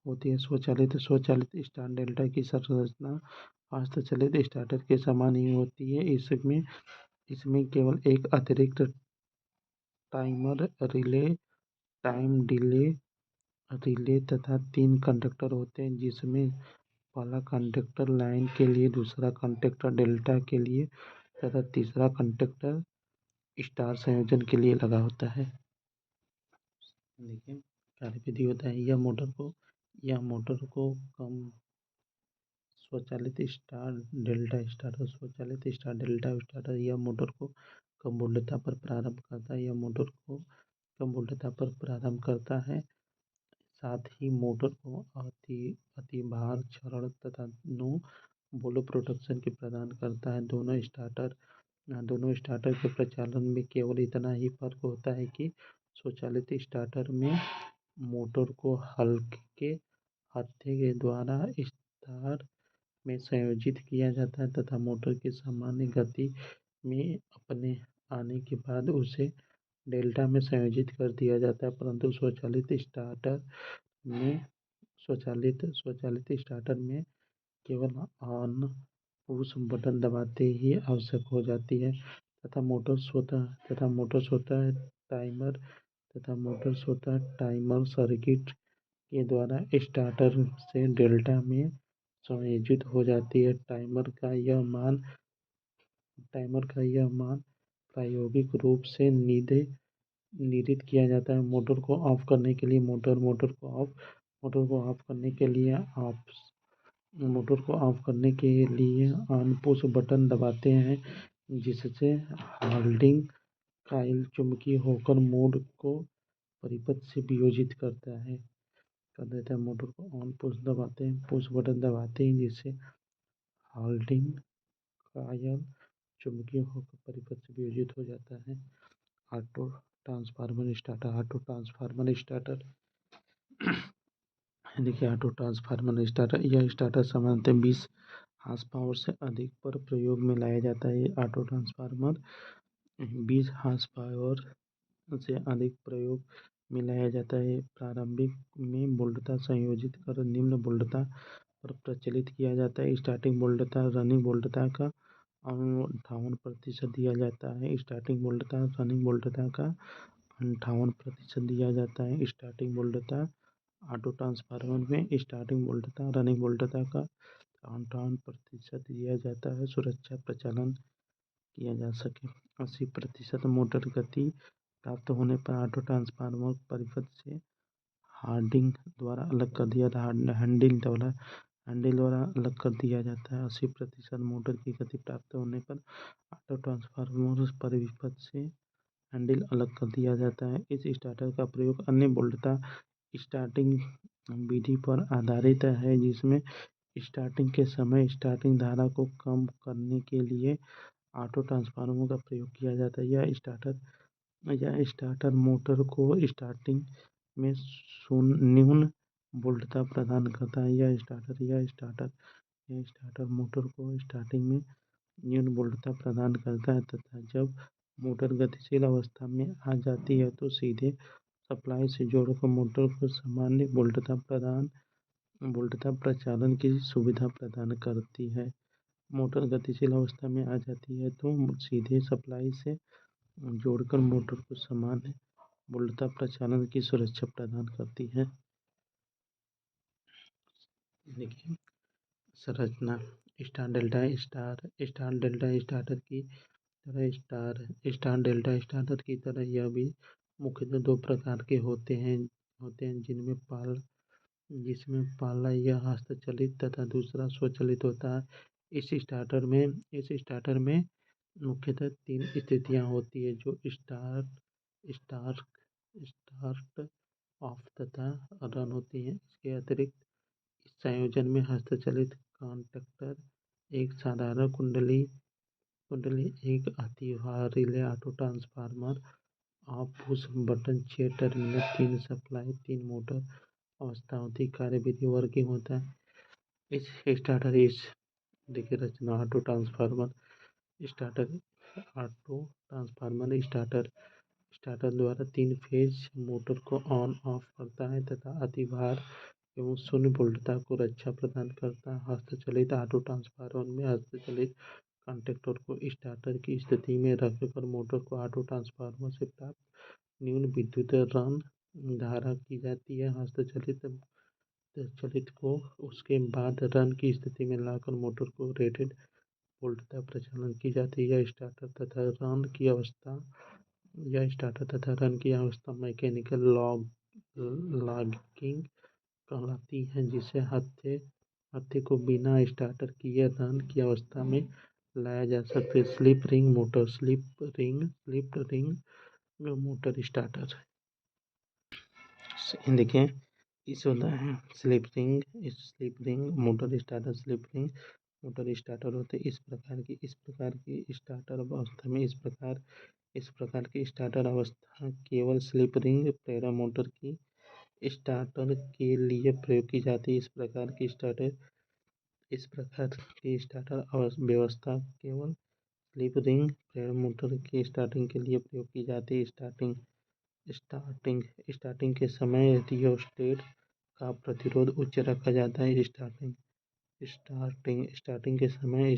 होती है। स्वचालित स्टार डेल्टा की संरचना हस्तचलित स्टार्टर के समान ही होती है। इसमें केवल एक अतिरिक्त timer relay time delay relay तथा 3 कंडक्टर होते हैं, जिसमें पहला कंडक्टर लाइन के लिए, दूसरा कंडक्टर डेल्टा के लिए तथा तीसरा कंडक्टर स्टार संयोजन के लिए लगा होता है। देखिए कार्यविधि होता है। यह मोटर को कम स्वचालित स्वचालित स्टार डेल्टा स्टार्टर यह मोटर को कम वोल्टेज पर प्रारंभ करता है। साथ ही मोटर को अतिभार क्षण तथा नो बोलो प्रोटेक्शन की प्रदान करता है। दोनों स्टार्टर के प्रचालन में केवल इतना ही फर्क होता है कि स्वचालित स्टार्टर में मोटर को हल्के हत्थे के द्वारा स्टार में संयोजित किया जाता है तथा मोटर की सामान्य गति में अपने आने के बाद उसे डेल्टा में संयोजित कर दिया जाता है। परंतु स्वचालित स्टार्टर में केवल ऑन पुश बटन दबाते ही आवश्यक हो जाती है तथा मोटर स्वतः टाइमर सर्किट के द्वारा स्टार्टर से डेल्टा में संयोजित हो जाती है। टाइमर का यह मान प्रायोगिक रूप से निर्धारित किया जाता है। मोटर को ऑफ करने के लिए ऑन पुश बटन दबाते हैं, जिससे होल्डिंग कॉइल चुंबकीय होकर मोड को परिपथ से वियोजित करता है। मोटर को ऑन पुश बटन दबाते हैं, जिससे होल्डिंग कॉइल चुंबकीय होकर परिपथ से वियोजित हो जाता है। ऑटो ट्रांसफार्मर स्टार्टर देखिए यह स्टार्टर सामान्यतः 20 हार्स पावर से अधिक पर प्रयोग में लाया जाता है। ऑटो ट्रांसफार्मर 20 हार्स पावर से अधिक प्रयोग में लाया जाता है। प्रारंभिक में वोल्टता संयोजित कर निम्न वोल्टता पर प्रचलित किया जाता है। स्टार्टिंग वोल्टता रनिंग वोल्टता का 58% दिया जाता है। स्टार्टिंग वोल्टता ऑटो ट्रांसफार्मर में स्टार्टिंग वोल्टता रनिंग वोल्टता का 58% दिया जाता है। सुरक्षा प्रचालन किया जा सके। 80% मोटर गति प्राप्त होने पर ऑटो ट्रांसफार्मर परिपथ से हार्डिंग द्वारा अलग कर दिया था। हैंडल द्वारा अलग कर दिया जाता है। 80% मोटर की गति प्राप्त होने पर ऑटो ट्रांसफार्मर परिपथ से हैंडल अलग कर दिया जाता है। इस स्टार्टर का प्रयोग अन्य वोल्टता स्टार्टिंग विधि पर आधारित है, जिसमें स्टार्टिंग के समय स्टार्टिंग धारा को कम करने के लिए ऑटो ट्रांसफार्मर का प्रयोग किया जाता है। यह स्टार्टर मोटर को स्टार्टिंग में न्यून वोल्टता प्रदान करता है। यह स्टार्टर मोटर को स्टार्टिंग में न्यून वोल्टता प्रदान करता है तथा जब मोटर गतिशील अवस्था में आ जाती है तो सीधे सप्लाई से जोड़कर मोटर को सामान्य वोल्टता प्रचालन की सुविधा प्रदान करती है। मोटर गतिशील अवस्था में आ जाती है तो सीधे सप्लाई से जोड़कर मोटर को सामान्य वोल्टता प्रचालन की सुरक्षा प्रदान करती है। देखिए संरचना। स्टार डेल्टा स्टार्टर की तरह स्टार डेल्टा स्टार्टर की तरह यह भी मुख्यतः दो प्रकार के होते हैं जिसमें पहला यह हस्तचालित तथा दूसरा स्वचालित होता है। इस स्टार्टर में मुख्यतः 3 स्थितियां होती है, जो स्टार्ट ऑफ तथा रन होती हैं। इसके अतिरिक्त इस संयोजन में हस्तचालित कॉन्टैक्टर, एक साधारण कुंडली, एक अतिभार रिले ऑटो ट्रांसफार्मर और push button 6 terminal 3 supply 3 motor अवस्था होती कार्यविधि वर्किंग होता है। इस स्टार्टर इस देखिए रचना। ऑटो ट्रांसफार्मर स्टार्टर द्वारा 3 फेज मोटर को ऑन ऑफ करता है तथा अतिभार एवं शून्य वोल्टता को रक्षा प्रदान करता है। हस्तचलित ऑटो ट्रांसफार्मर में हस्तचलित कॉन्टैक्टर को स्टार्टर की स्थिति में रखकर मोटर को ऑटो ट्रांसफार्मर से प्राप्त न्यून विद्युत रन धारा की जाती है। हस्तचलित को उसके बाद रन की स्थिति में लाकर मोटर को रेटेड वोल्टता प्रचालन की जाती है। यह स्टार्टर तथा रन की अवस्था मैकेनिकल लॉगिंग कहलाती है, जिसे हत्थे को बिना स्टार्टर किए रन की अवस्था में लाया जा सकता है। स्लिप रिंग मोटर स्टार्टर देखिए इस होता है slip ring motor starter. Slip ring motor starter होते इस प्रकार की स्टार्टर अवस्था में इस प्रकार की स्टार्टर अवस्था केवल स्लिप रिंग प्रेरण मोटर की स्टार्टर के लिए प्रयोग की जाती है। इस प्रकार की स्टार्टर व्यवस्था केवल स्लिप रिंग प्रेरण मोटर की स्टार्टिंग के लिए प्रयोग की जाती है। स्टार्टिंग के समय रियोस्टेट का प्रतिरोध उच्च रखा जाता है। स्टार्टिंग के समय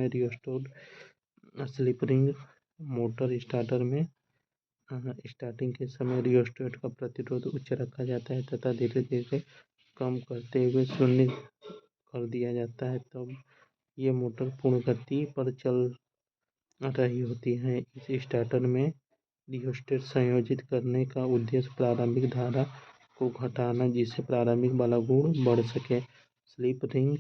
rheostat slip ring motor starter में स्टार्टिंग के समय रियोस्टेट का प्रतिरोध उच्च रखा जाता है तथा धीरे धीरे कम करते हुए शून्य कर दिया जाता है। तब ये मोटर पूर्ण गति पर चल रही होती है। इस स्टार्टर में रियोस्टेट संयोजित करने का उद्देश्य प्रारंभिक धारा को घटाना, जिससे प्रारंभिक बल गुण बढ़ सके। स्लिप रिंग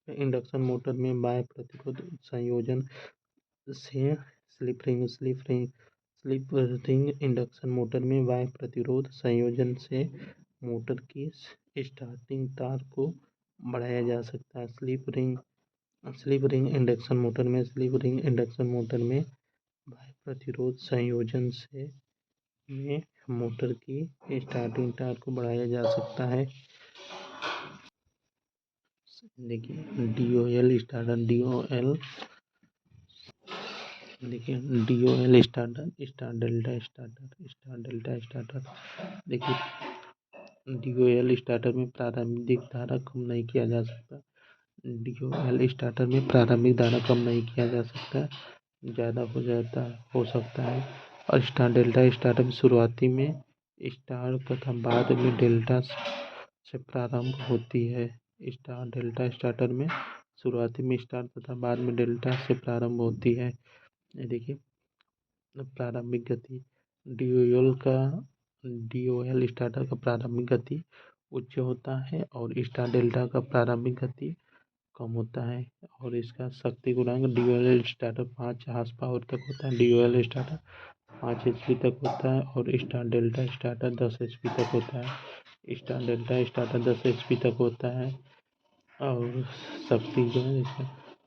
इंडक्शन मोटर में बाह्य प्रतिरोध संयोजन से स्लिप रिंग इंडक्शन मोटर में बाह्य प्रतिरोध संयोजन से मोटर की स्टार्टिंग टॉर्क को बढ़ाया जा सकता है। स्लिप रिंग इंडक्शन मोटर में बाह्य प्रतिरोध संयोजन से मोटर की स्टार्टिंग टॉर्क को बढ़ाया जा सकता है। देखिए DOL starter star delta starter. देखिए डीओएल स्टार्टर में प्रारंभिक धारा कम नहीं किया जा सकता। ज़्यादा हो सकता है। और स्टार डेल्टा स्टार्टर में शुरुआती में स्टार तथा बाद में डेल्टा से प्रारंभ होती है। स्टार डेल्टा स्टार्टर में शुरुआती में स्टार तथा बाद में डेल्टा से प्रारंभ होती है। ये देखिए प्रारंभिक गति डीओएल का DOL स्टार्टर का प्रारंभिक गति उच्च होता है और स्टार डेल्टा का प्रारंभिक गति कम होता है। और इसका शक्ति गुणांक DOL स्टार्टर 5 हार्स पावर तक होता है, DOL स्टार्टर 5 HP तक होता है और स्टार डेल्टा स्टार्टर 10 HP तक होता है। स्टार डेल्टा स्टार्टर 10 HP तक होता है और शक्ति जो है इसका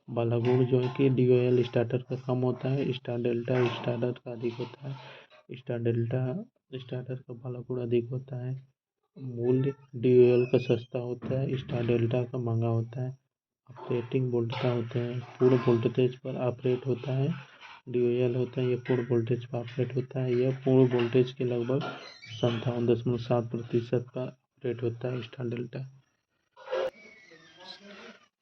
बालागुण जो है कि DOL स्टार्टर का कम होता है, स्टार डेल्टा स्टार्टर का अधिक होता है। स्टार डेल्टा स्टार्टर का बालागुण अधिक होता है। मूल्य DOL का सस्ता होता है, स्टार डेल्टा का महंगा होता है। ऑपरेटिंग वोल्टता होते हैं, पूर्ण वोल्टेज पर ऑपरेट होता है। DOL होता है, यह पूर्ण वोल्टेज पर ऑपरेट होता है। यह पूर्ण वोल्टेज के लगभग 57.7% पर ऑपरेट होता है। स्टार डेल्टा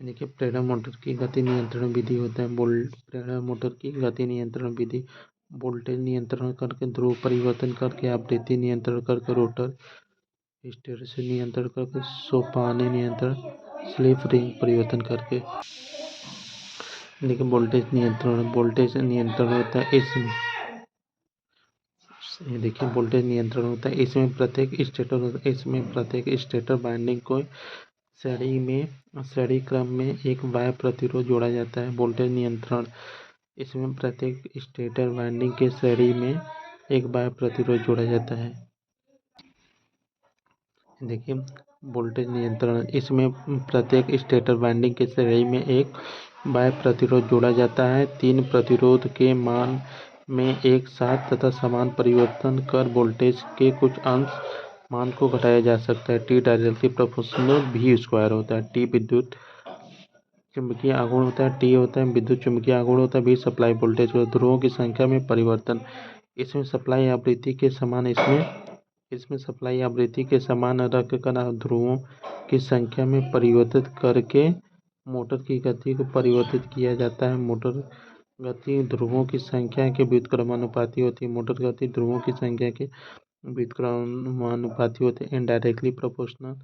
देखिए प्रेरणा मोटर की गति नियंत्रण विधि होता है। प्रेरणा मोटर की गति नियंत्रण विधि वोल्टेज नियंत्रण करके, ध्रुव परिवर्तन करके, आवृत्ति नियंत्रण करके, रोटर हिस्टैरिसीस नियंत्रण करके, सोपानी नियंत्रण स्लिप रिंग परिवर्तन करके। देखिए वोल्टेज नियंत्रण होता है इसमें। देखिए वोल्टेज नियंत्रण होता है इसमें प्रत्येक स्टेटर वाइंडिंग को श्रेणी क्रम में एक बाह्य प्रतिरोध जोड़ा जाता है। वोल्टेज नियंत्रण इसमें प्रत्येक स्टेटर वाइंडिंग के श्रेणी में एक बाह्य प्रतिरोध जोड़ा जाता है। देखिए वोल्टेज नियंत्रण इसमें प्रत्येक स्टेटर वाइंडिंग के श्रेणी में एक बाह्य प्रतिरोध जोड़ा जाता है। 3 प्रतिरोध के मान में एक साथ तथा समान परिवर्तन कर वोल्टेज के कुछ अंश मान को घटाया जा सकता है। T directly proportional V square होता है। T विद्युत चुंबकीय आघूर्ण होता है, T होता है विद्युत चुंबकीय आघूर्ण होता है, V सप्लाई वोल्टेज होता है। ध्रुवों की संख्या में परिवर्तन इसमें सप्लाई आवृत्ति के समान रखकर ध्रुवों की संख्या में परिवर्तित करके मोटर की गति को परिवर्तित किया जाता है। मोटर गति ध्रुवों की संख्या के व्युत्क्रमानुपाती होती है। मोटर गति ध्रुवों की संख्या के व्युत्क्रमानुपाती होते हैं। इनडायरेक्टली प्रोपोर्शनल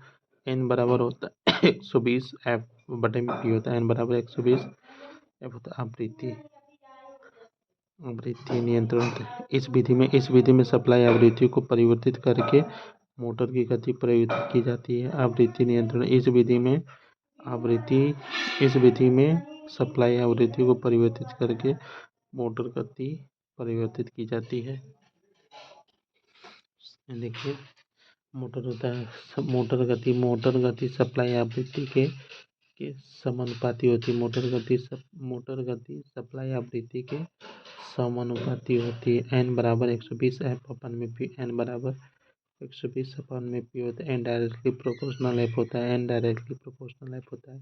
N बराबर होता है 120 F बटे में P होता है। N बराबर 120 F होता है आवृत्ति नियंत्रण। इस विधि में सप्लाई आवृत्ति को परिवर्तित करके मोटर की गति परिवर्तित की जाती है। आवृत्ति नियंत्रण इस विधि में सप्लाई आवृत्ति को परिवर्तित करके मोटर गति परिवर्तित की जाती है। देखिए मोटर होता है मोटर गति सप्लाई आवृत्ति के समानुपाती होती है। मोटर गति सप्लाई आवृत्ति के समानुपाती होती है। N बराबर 120 F अपन में P N बराबर 120 अपन में P होता है। N डायरेक्टली प्रोपोर्शनल F होता है।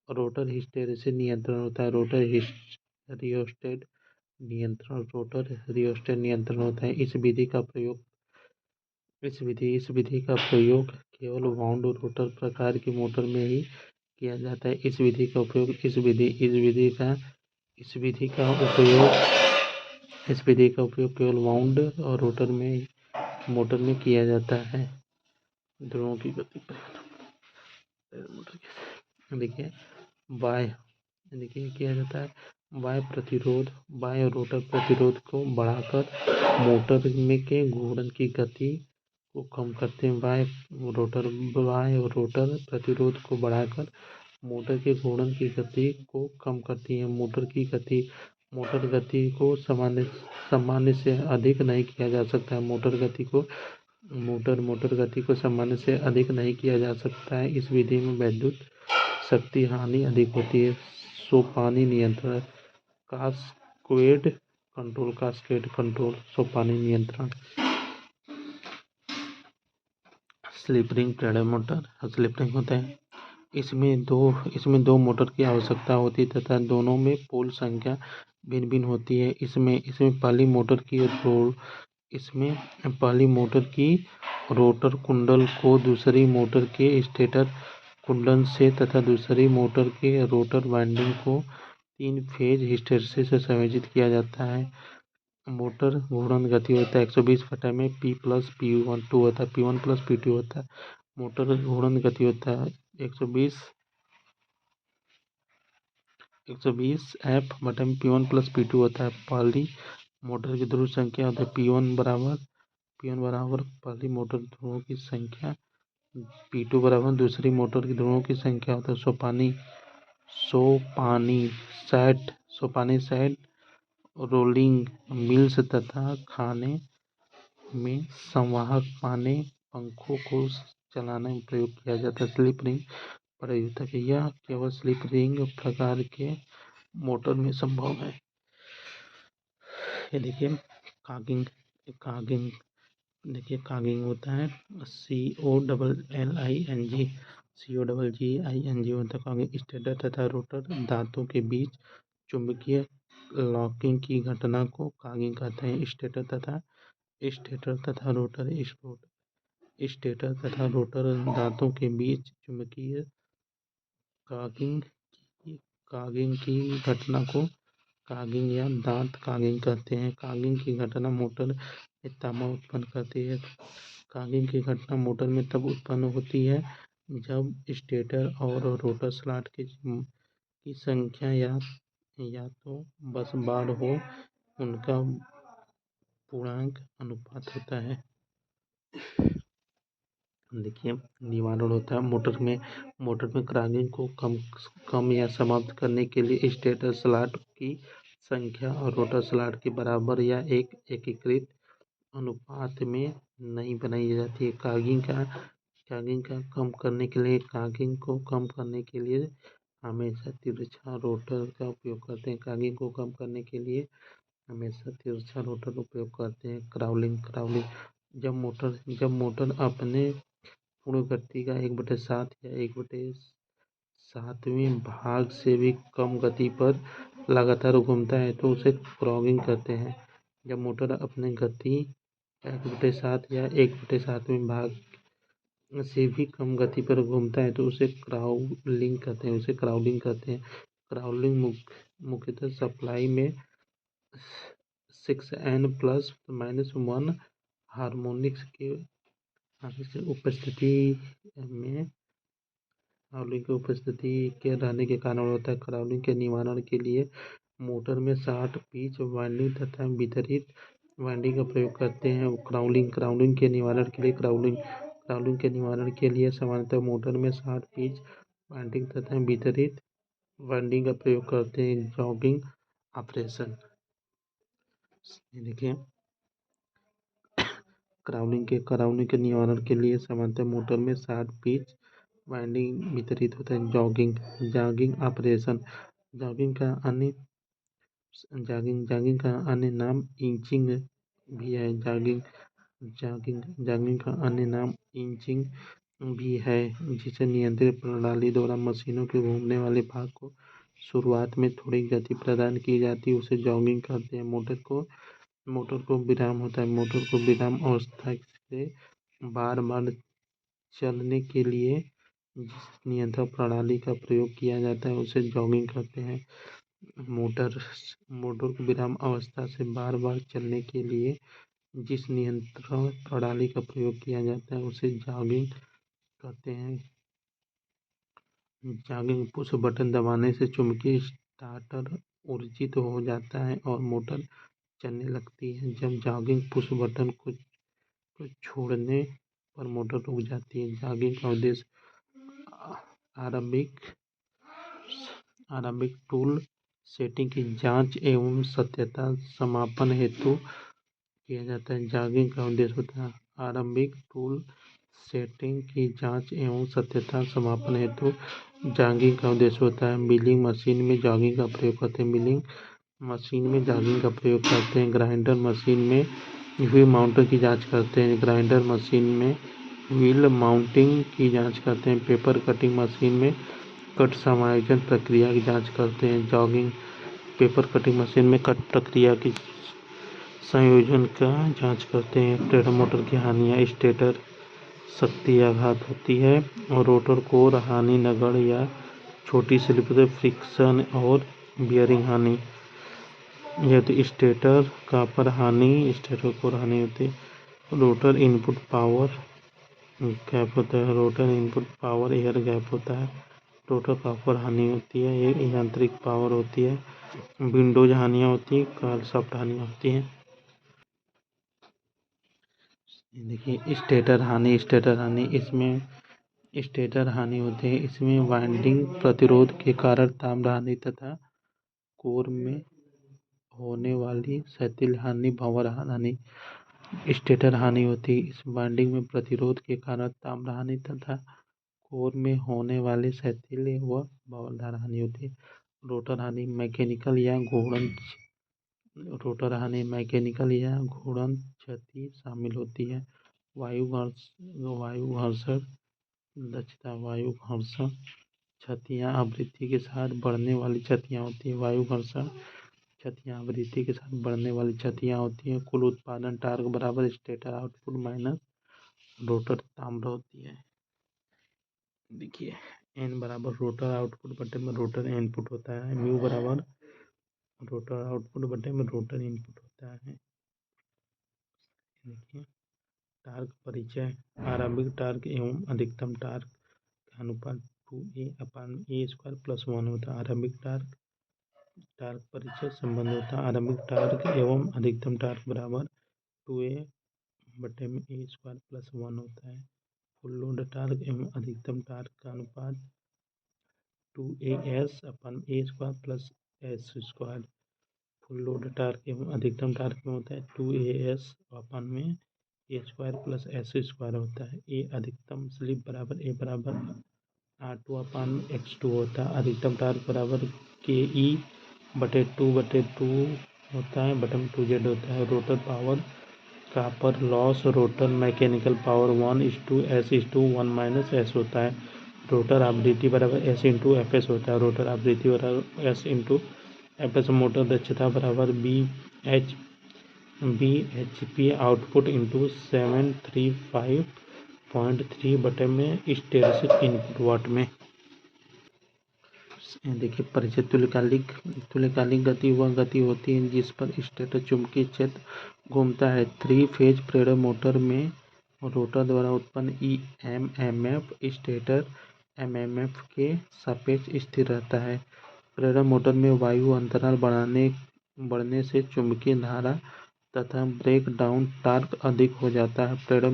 रोटर हिस्टैरिसीस नियंत्रण होता है। रोटर रियोस्टेट नियंत्रण होता है। इस विधि का प्रयोग केवल वाउंड रोटर प्रकार की मोटर में ही किया जाता है। इस विधि का उपयोग केवल वाउंड और रोटर में मोटर में किया जाता है। ध्रुवों की गति देखिए किया जाता है। बाह्य रोटर प्रतिरोध को बढ़ाकर मोटर में के घूर्णन की गति को कम करते हैं। बाह्य रोटर प्रतिरोध को बढ़ाकर मोटर के घूर्णन की गति को कम करती है। मोटर गति को सामान्य से अधिक नहीं किया जा सकता है। मोटर गति को सामान्य से अधिक नहीं किया जा सकता है। इस विधि में विद्युत शक्ति हानि अधिक होती है। सोपानी नियंत्रण कास्केड कंट्रोल सोपानी नियंत्रण। स्लिप रिंग प्रेरणा मोटर स्लिप रिंग होता है। इसमें दो मोटर की आवश्यकता होती है तथा दोनों में पोल संख्या भिन्न भिन्न होती है। इसमें पहली मोटर की रोटर कुंडल को दूसरी मोटर के स्टेटर कुंडल से तथा दूसरी मोटर के रोटर वाइंडिंग को 3 फेज हिस्टैरिसीस से संयोजित किया जाता है। मोटर घूर्णन गति होता है 120 बटा में P प्लस P12 होता है, P1 प्लस P2 होता है। मोटर घूर्णन गति होता है 120 F बटा में P1 प्लस P2 होता है। पहली मोटर की ध्रुव संख्या होता है P1 बराबर P1 बराबर पहली मोटर ध्रुवों की संख्या, P2 बराबर दूसरी मोटर की ध्रुवों की संख्या होता है। सोपानी सेट रोलिंग मिल्स तथा खाने में संवाहक पाने पंखों को चलाने में प्रयोग किया जाता है। स्लिप रिंग प्रयुक्त है। यह केवल स्लिप रिंग प्रकार के मोटर में संभव है। ये देखिए कागिंग कागिंग होता है COLLING होता है कागिंग। स्टेटर तथा रोटर दांतों के बीच चुंबकीय लॉकिंग की घटना को कागिंग कहते हैं। स्टेटर तथा रोटर दांतों के बीच चुंबकीय कागिंग की घटना को कागिंग या दांत कागिंग कहते हैं। कागिंग की घटना मोटर में तांबा उत्पन्न करती है। कागिंग की घटना मोटर में तब उत्पन्न होती है जब स्टेटर और रोटर स्लॉट की संख्या या तो बस बार हो उनका पूर्णांक अनुपात होता है। देखिए निवारण होता है मोटर में कागिंग को कम या समाप्त करने के लिए स्टेटर स्लॉट की संख्या और रोटर स्लॉट के बराबर या एक एकीकृत अनुपात में नहीं बनाई जाती है। कागिंग को कम करने के लिए हमेशा तिरछा रोटर का उपयोग करते हैं। कागिंग को कम करने के लिए हमेशा तिरछा रोटर उपयोग करते हैं। क्राउलिंग जब मोटर अपने पूर्ण गति का 1/7 या 1/7वें भाग से भी कम गति पर लगातार घूमता है तो उसे क्रॉगिंग कहते हैं। जब मोटर अपने गति 1/7 या 1/7वें भाग से भी कम गति पर घूमता है तो उसे क्राउलिंग कहते हैं। क्राउलिंग मुख्यतः सप्लाई में 6n+-1 हार्मोनिक्स के उपस्थिति के रहने के कारण होता है। क्राउलिंग के निवारण के लिए मोटर में 60 पिच वाइंडिंग तथा वितरित वाइंडिंग का प्रयोग करते हैं। क्राउलिंग के निवारण के लिए सामान्यतः मोटर में 60 पिच वाइंडिंग तथा वितरित वाइंडिंग का प्रयोग करते हैं। जॉगिंग ऑपरेशन देखिए क्राउलिंग के निवारण के लिए सामान्यतः मोटर में 60 पिच वाइंडिंग वितरित होता है। जॉगिंग ऑपरेशन जॉगिंग का अन्य नाम इंचिंग भी है। जॉगिंग का अन्य नाम इंचिंग भी है जिसे नियंत्रित प्रणाली द्वारा मशीनों के घूमने वाले भाग को शुरुआत में थोड़ी गति प्रदान की जाती है उसे जॉगिंग कहते हैं। मोटर को विराम होता है। मोटर को विराम अवस्था से बार चलने के लिए जिस नियंत्रण प्रणाली का प्रयोग किया जाता है उसे जॉगिंग कहते हैं। मोटर को विराम अवस्था से बार चलने के लिए जिस नियंत्रण प्रणाली का प्रयोग किया जाता है उसे जॉगिंग कहते हैं। जॉगिंग पुश बटन दबाने से चुंबकीय स्टार्टर ऊर्जित हो जाता है और मोटर चलने लगती है। जब जॉगिंग पुश बटन को छोड़ने पर मोटर रुक जाती है। जॉगिंग का उद्देश्य आरंभिक टूल सेटिंग की जांच एवं सत्यता समापन हेतु किया जाता है। जॉगिंग का उद्देश्य होता है आरंभिक टूल सेटिंग की जांच एवं सत्यता समापन हेतु जॉगिंग का उद्देश्य होता है। मिलिंग मशीन में जॉगिंग का प्रयोग करते हैं। ग्राइंडर मशीन में व्हील माउंटिंग की जांच करते हैं। पेपर कटिंग मशीन में कट समायोजन प्रक्रिया की जांच करते हैं। पेपर कटिंग मशीन में कट प्रक्रिया की संयोजन का जांच करते हैं। स्टेटर मोटर की हानियाँ स्टेटर शक्ति आघात होती है और रोटर कोर हानि नगण्य या छोटी स्लिप से फ्रिक्शन और बियरिंग हानि। यदि स्टेटर कोर हानि होती है। रोटर इनपुट पावर गैप होता है। एयर गैप होता है। रोटर कॉपर हानि होती है। ये यांत्रिक पावर होती है। विंडोज हानियाँ होती है। कर्ल शाफ्ट हानियाँ होती हैं। देखिए स्टेटर हानि इसमें स्टेटर हानि होते हैं। इसमें वाइंडिंग प्रतिरोध के कारण ताम्र हानि तथा कोर में होने वाली क्षैतिज हानि भंवर हानि स्टेटर हानि होती है। इस वाइंडिंग में प्रतिरोध के कारण ताम्र हानि तथा कोर में होने वाले क्षैतिज व भंवरधार हानि होती है। रोटर हानि मैकेनिकल या घूर्णन क्षति शामिल होती है। वायु घर्षण दक्षता वायु घर्षण क्षतियाँ आवृत्ति के साथ बढ़ने वाली क्षतियाँ होती है। वायु घर्षण क्षतियाँ आवृत्ति के साथ बढ़ने वाली क्षतियाँ होती हैं। कुल उत्पादन टार्क बराबर स्टेटर आउटपुट माइनस रोटर ताम्र होती है। देखिए एन बराबर रोटर आउटपुट बटे में रोटर इनपुट होता है। म्यू बराबर रोटर आउटपुट बटे में रोटर इनपुट होता है। देखिए टार्क परिचय आरंभिक टार्क एवं अधिकतम टार्क का अनुपात 2a/a² + 1 होता है। आरंभिक टार्क परिचय संबंध होता है। आरंभिक टार्क एवं अधिकतम टार्क बराबर 2a/a² + 1 होता है। फुल लोड टार्क एवं अधिकतम टार्क का अनुपात 2as/a² + s²। Full load torque एवं अधिकतम टार्क में होता है 2as/a² + s² होता है। ए अधिकतम स्लिप बराबर A बराबर r2/x2 होता है। अधिकतम टार्क बराबर KE/2/2 होता है बटन 2z होता है। Rotor power copper loss rotor mechanical power 1:s/1 - s होता है। रोटर आवृत्ति बराबर s × fs होता है। रोटर आवृत्ति बराबर s × fs। मोटर दक्षता बराबर bhp आउटपुट × 735.3 बटे में स्टेरिक इनपुट वाट में। देखिए परिचय तुल्यकालिक गति वह गति होती है जिस पर स्टेटर चुंबकीय क्षेत्र घूमता है। 3 फेज प्रेरण मोटर में रोटर द्वारा उत्पन्न EMF स्टेटर MMF के सापेक्ष स्थिर रहता है। प्रेरण मोटर में वायु अंतराल बढ़ने से चुंबकीय धारा तथा ब्रेक डाउन टॉर्क अधिक हो जाता है। प्रेरण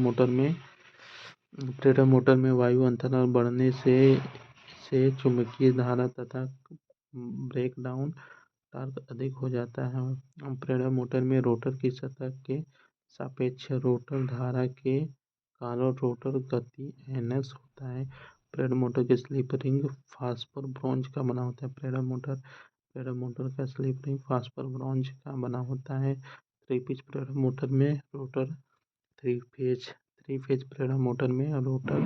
मोटर में वायु अंतराल बढ़ने से चुंबकीय धारा तथा ब्रेक डाउन टॉर्क अधिक हो जाता है। प्रेरण मोटर में रोटर की सतह के सापेक्ष रोटर धारा के कारण रोटर गति ns होता है। प्रेरण मोटर की स्लिप रिंग फास्फर ब्रॉन्ज का बना होता है। प्रेरण मोटर का स्लिप रिंग फास्फर ब्रॉन्ज का बना होता है। 3 पिच प्रेरण मोटर में रोटर 3 फेज प्रेरण मोटर में रोटर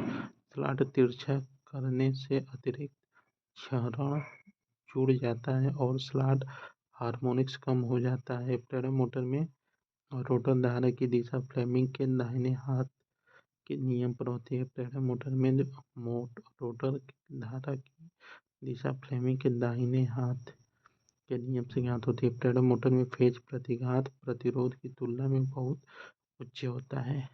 स्लॉट तिरछा करने से अतिरिक्त क्षरण जुड़ जाता है और स्लॉट हार्मोनिक्स कम हो जाता है। प्रेरण मोटर में रोटर धारा की दिशा फ्लेमिंग के दाहिने हाथ के नियम पर होती है। प्रेरण मोटर में रोटर धारा की दिशा फ्लेमिंग के दाहिने हाथ के नियम से ज्ञात होती है। प्रेरण मोटर में फेज प्रतिघात प्रतिरोध की तुलना में बहुत उच्च होता है।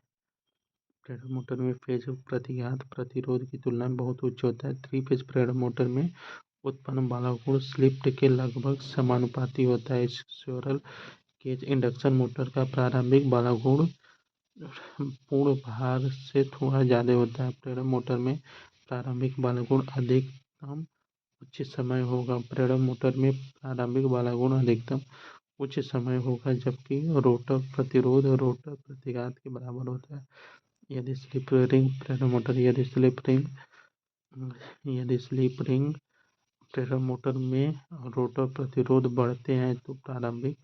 प्रेरण मोटर में फेज प्रतिघात प्रतिरोध की तुलना में बहुत उच्च होता है। 3 फेज प्रेरण मोटर में उत्पन्न बालागुण स्लिप के लगभग समानुपाती होता है। स्क्विरल केज इंडक्शन मोटर का प्रारंभिक बालागुण पूर्ण भार से थोड़ा ज्यादा होता है। प्रेरण मोटर में प्रारंभिक बालागुण अधिकतम उच्च समय होगा। प्रेरण मोटर में प्रारंभिक बालागुण अधिकतम उच्च समय होगा जबकि रोटर प्रतिरोध रोटर प्रतिघात के बराबर होता है। यदि स्लिप रिंग प्रेरण मोटर में रोटर प्रतिरोध बढ़ते हैं तो प्रारंभिक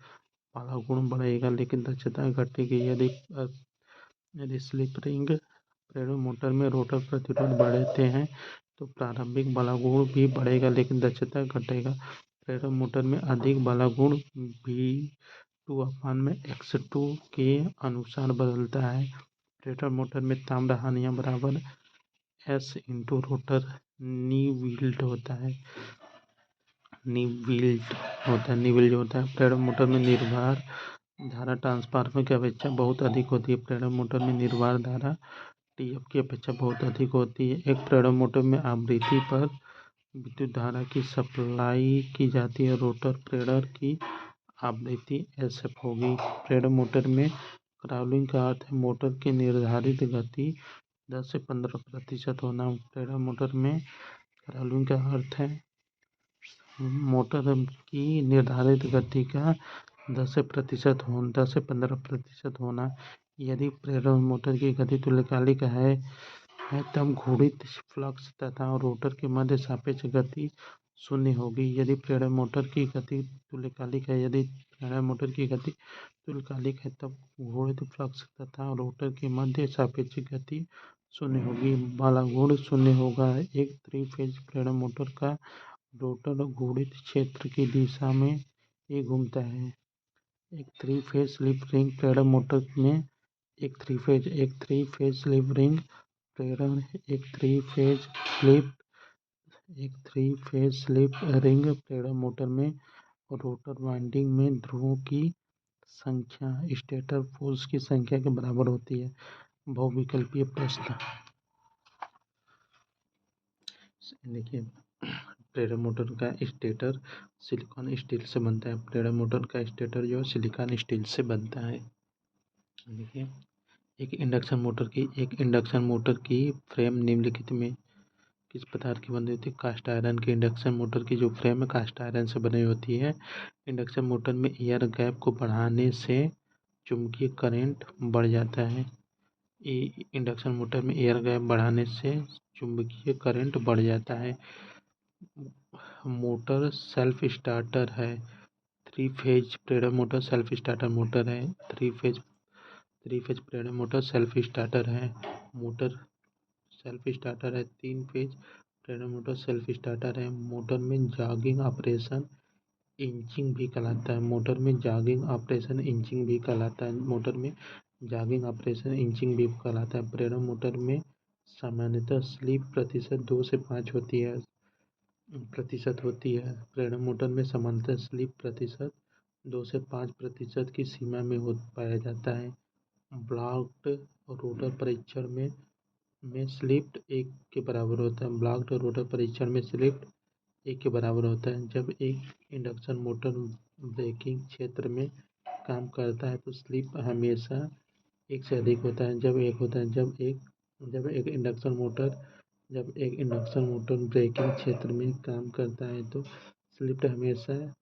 बालागुण बढ़ेगा लेकिन दक्षता घटेगी। यदि स्लिप रिंग प्रेरण मोटर में रोटर प्रतिरोध बढ़ते हैं तो प्रारंभिक बालागुण भी बढ़ेगा लेकिन दक्षता घटेगा। प्रेरण मोटर में अधिक बालागुण V2/x2 के अनुसार बदलता है। प्रेरण मोटर में ताम्र हानियां बराबर S × रोटर नी-वील्ड होता है। प्रेरण मोटर में निर्भर धारा ट्रांसफार्मर की अपेक्षा बहुत अधिक होती है। प्रेरण मोटर में निर्भर धारा TF की अपेक्षा बहुत अधिक होती है। एक प्रेरण मोटर में आवृत्ति पर विद्युत धारा की सप्लाई की जाती है। रोटर प्रेरण की आवृत्ति SF होगी। प्रेरण मोटर में क्राउलिंग का अर्थ है मोटर की निर्धारित गति 10 से 15% होना। प्रेरण मोटर में क्राउलिंग का अर्थ है मोटर की निर्धारित गति का 10 से 15% होना। यदि प्रेरण मोटर की गति तुल्यकालिक है तब घूर्णित फ्लक्स तथा रोटर के मध्य सापेक्ष गति शून्य होगी। यदि प्रेरण मोटर की गति तुल्यकालिक है तब घूर्णित फ्लक्स तथा रोटर के मध्य सापेक्ष गति शून्य होगी। वाला गुण शून्य होगा। एक 3 फेज प्रेरण मोटर का रोटर घूर्णित क्षेत्र की दिशा में ही घूमता है। एक 3 फेज स्लिप रिंग प्रेरण मोटर में एक थ्री फेज स्लिप रिंग प्रेरण एक थ्री फेज स्लिप रिंग प्रेरण मोटर में रोटर वाइंडिंग में ध्रुवों की संख्या स्टेटर पोल्स की संख्या के बराबर होती है। बहुविकल्पीय प्रश्न। देखिए, प्रेरण मोटर का स्टेटर सिलिकॉन स्टील से बनता है। प्रेरण मोटर का स्टेटर जो सिलिकॉन स्टील से बनता है। देखिए, एक इंडक्शन मोटर की फ्रेम निम्नलिखित में किस प्रकार की बनी होती है? कास्ट आयरन की इंडक्शन मोटर की जो फ्रेम है कास्ट आयरन से बनी होती है। इंडक्शन मोटर में एयर गैप को बढ़ाने से चुंबकीय करंट बढ़ जाता है। इंडक्शन मोटर में एयर गैप बढ़ाने से चुंबकीय करंट बढ़ जाता है। मोटर सेल्फ स्टार्टर है। 3 फेज प्रेरण मोटर सेल्फ स्टार्टर मोटर है। 3 फेज प्रेरण मोटर सेल्फ स्टार्टर है। मोटर सेल्फ स्टार्टर है। 3 फेज प्रेरण मोटर सेल्फ स्टार्टर है। मोटर में जॉगिंग ऑपरेशन इंचिंग भी कहलाता है। प्रेरण मोटर में सामान्यतः स्लिप प्रतिशत 2 से 5 होती है। प्रेरण मोटर में सामान्यतः स्लिप प्रतिशत 2 से 5% की सीमा में पाया जाता है। ब्लॉक्ड रोटर परीक्षण में स्लिप 1 के बराबर होता है। ब्लॉक्ड रोटर परीक्षण में स्लिप 1 के बराबर होता है। जब एक इंडक्शन मोटर ब्रेकिंग क्षेत्र में काम करता है तो स्लिप हमेशा 1 से अधिक होता है। जब एक इंडक्शन मोटर ब्रेकिंग क्षेत्र में काम करता है तो स्लिप हमेशा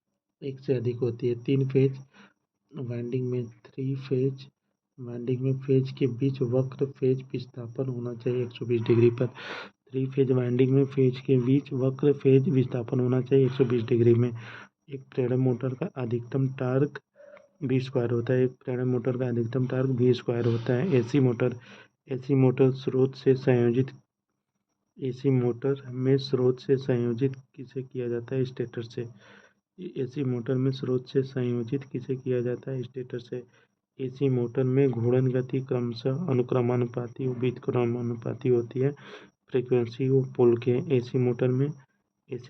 1 से अधिक होती है। 3 फेज वाइंडिंग में फेज के बीच वक्र फेज विस्थापन होना चाहिए 120 डिग्री पर। 3 फेज वाइंडिंग में फेज के बीच वक्र फेज विस्थापन होना चाहिए 120 डिग्री में। एक प्रेरण मोटर का अधिकतम टार्क V² होता है। एसी मोटर में स्रोत से संयोजित किसे किया जाता है? स्टेटर से। एसी मोटर में स्रोत से संयोजित किसे किया जाता है? स्टेटर से। एसी मोटर में घूर्णन गति क्रमशः अनुक्रमानुपाती व व्युत्क्रमानुपाती होती है। फ्रीक्वेंसी व पोल के। एसी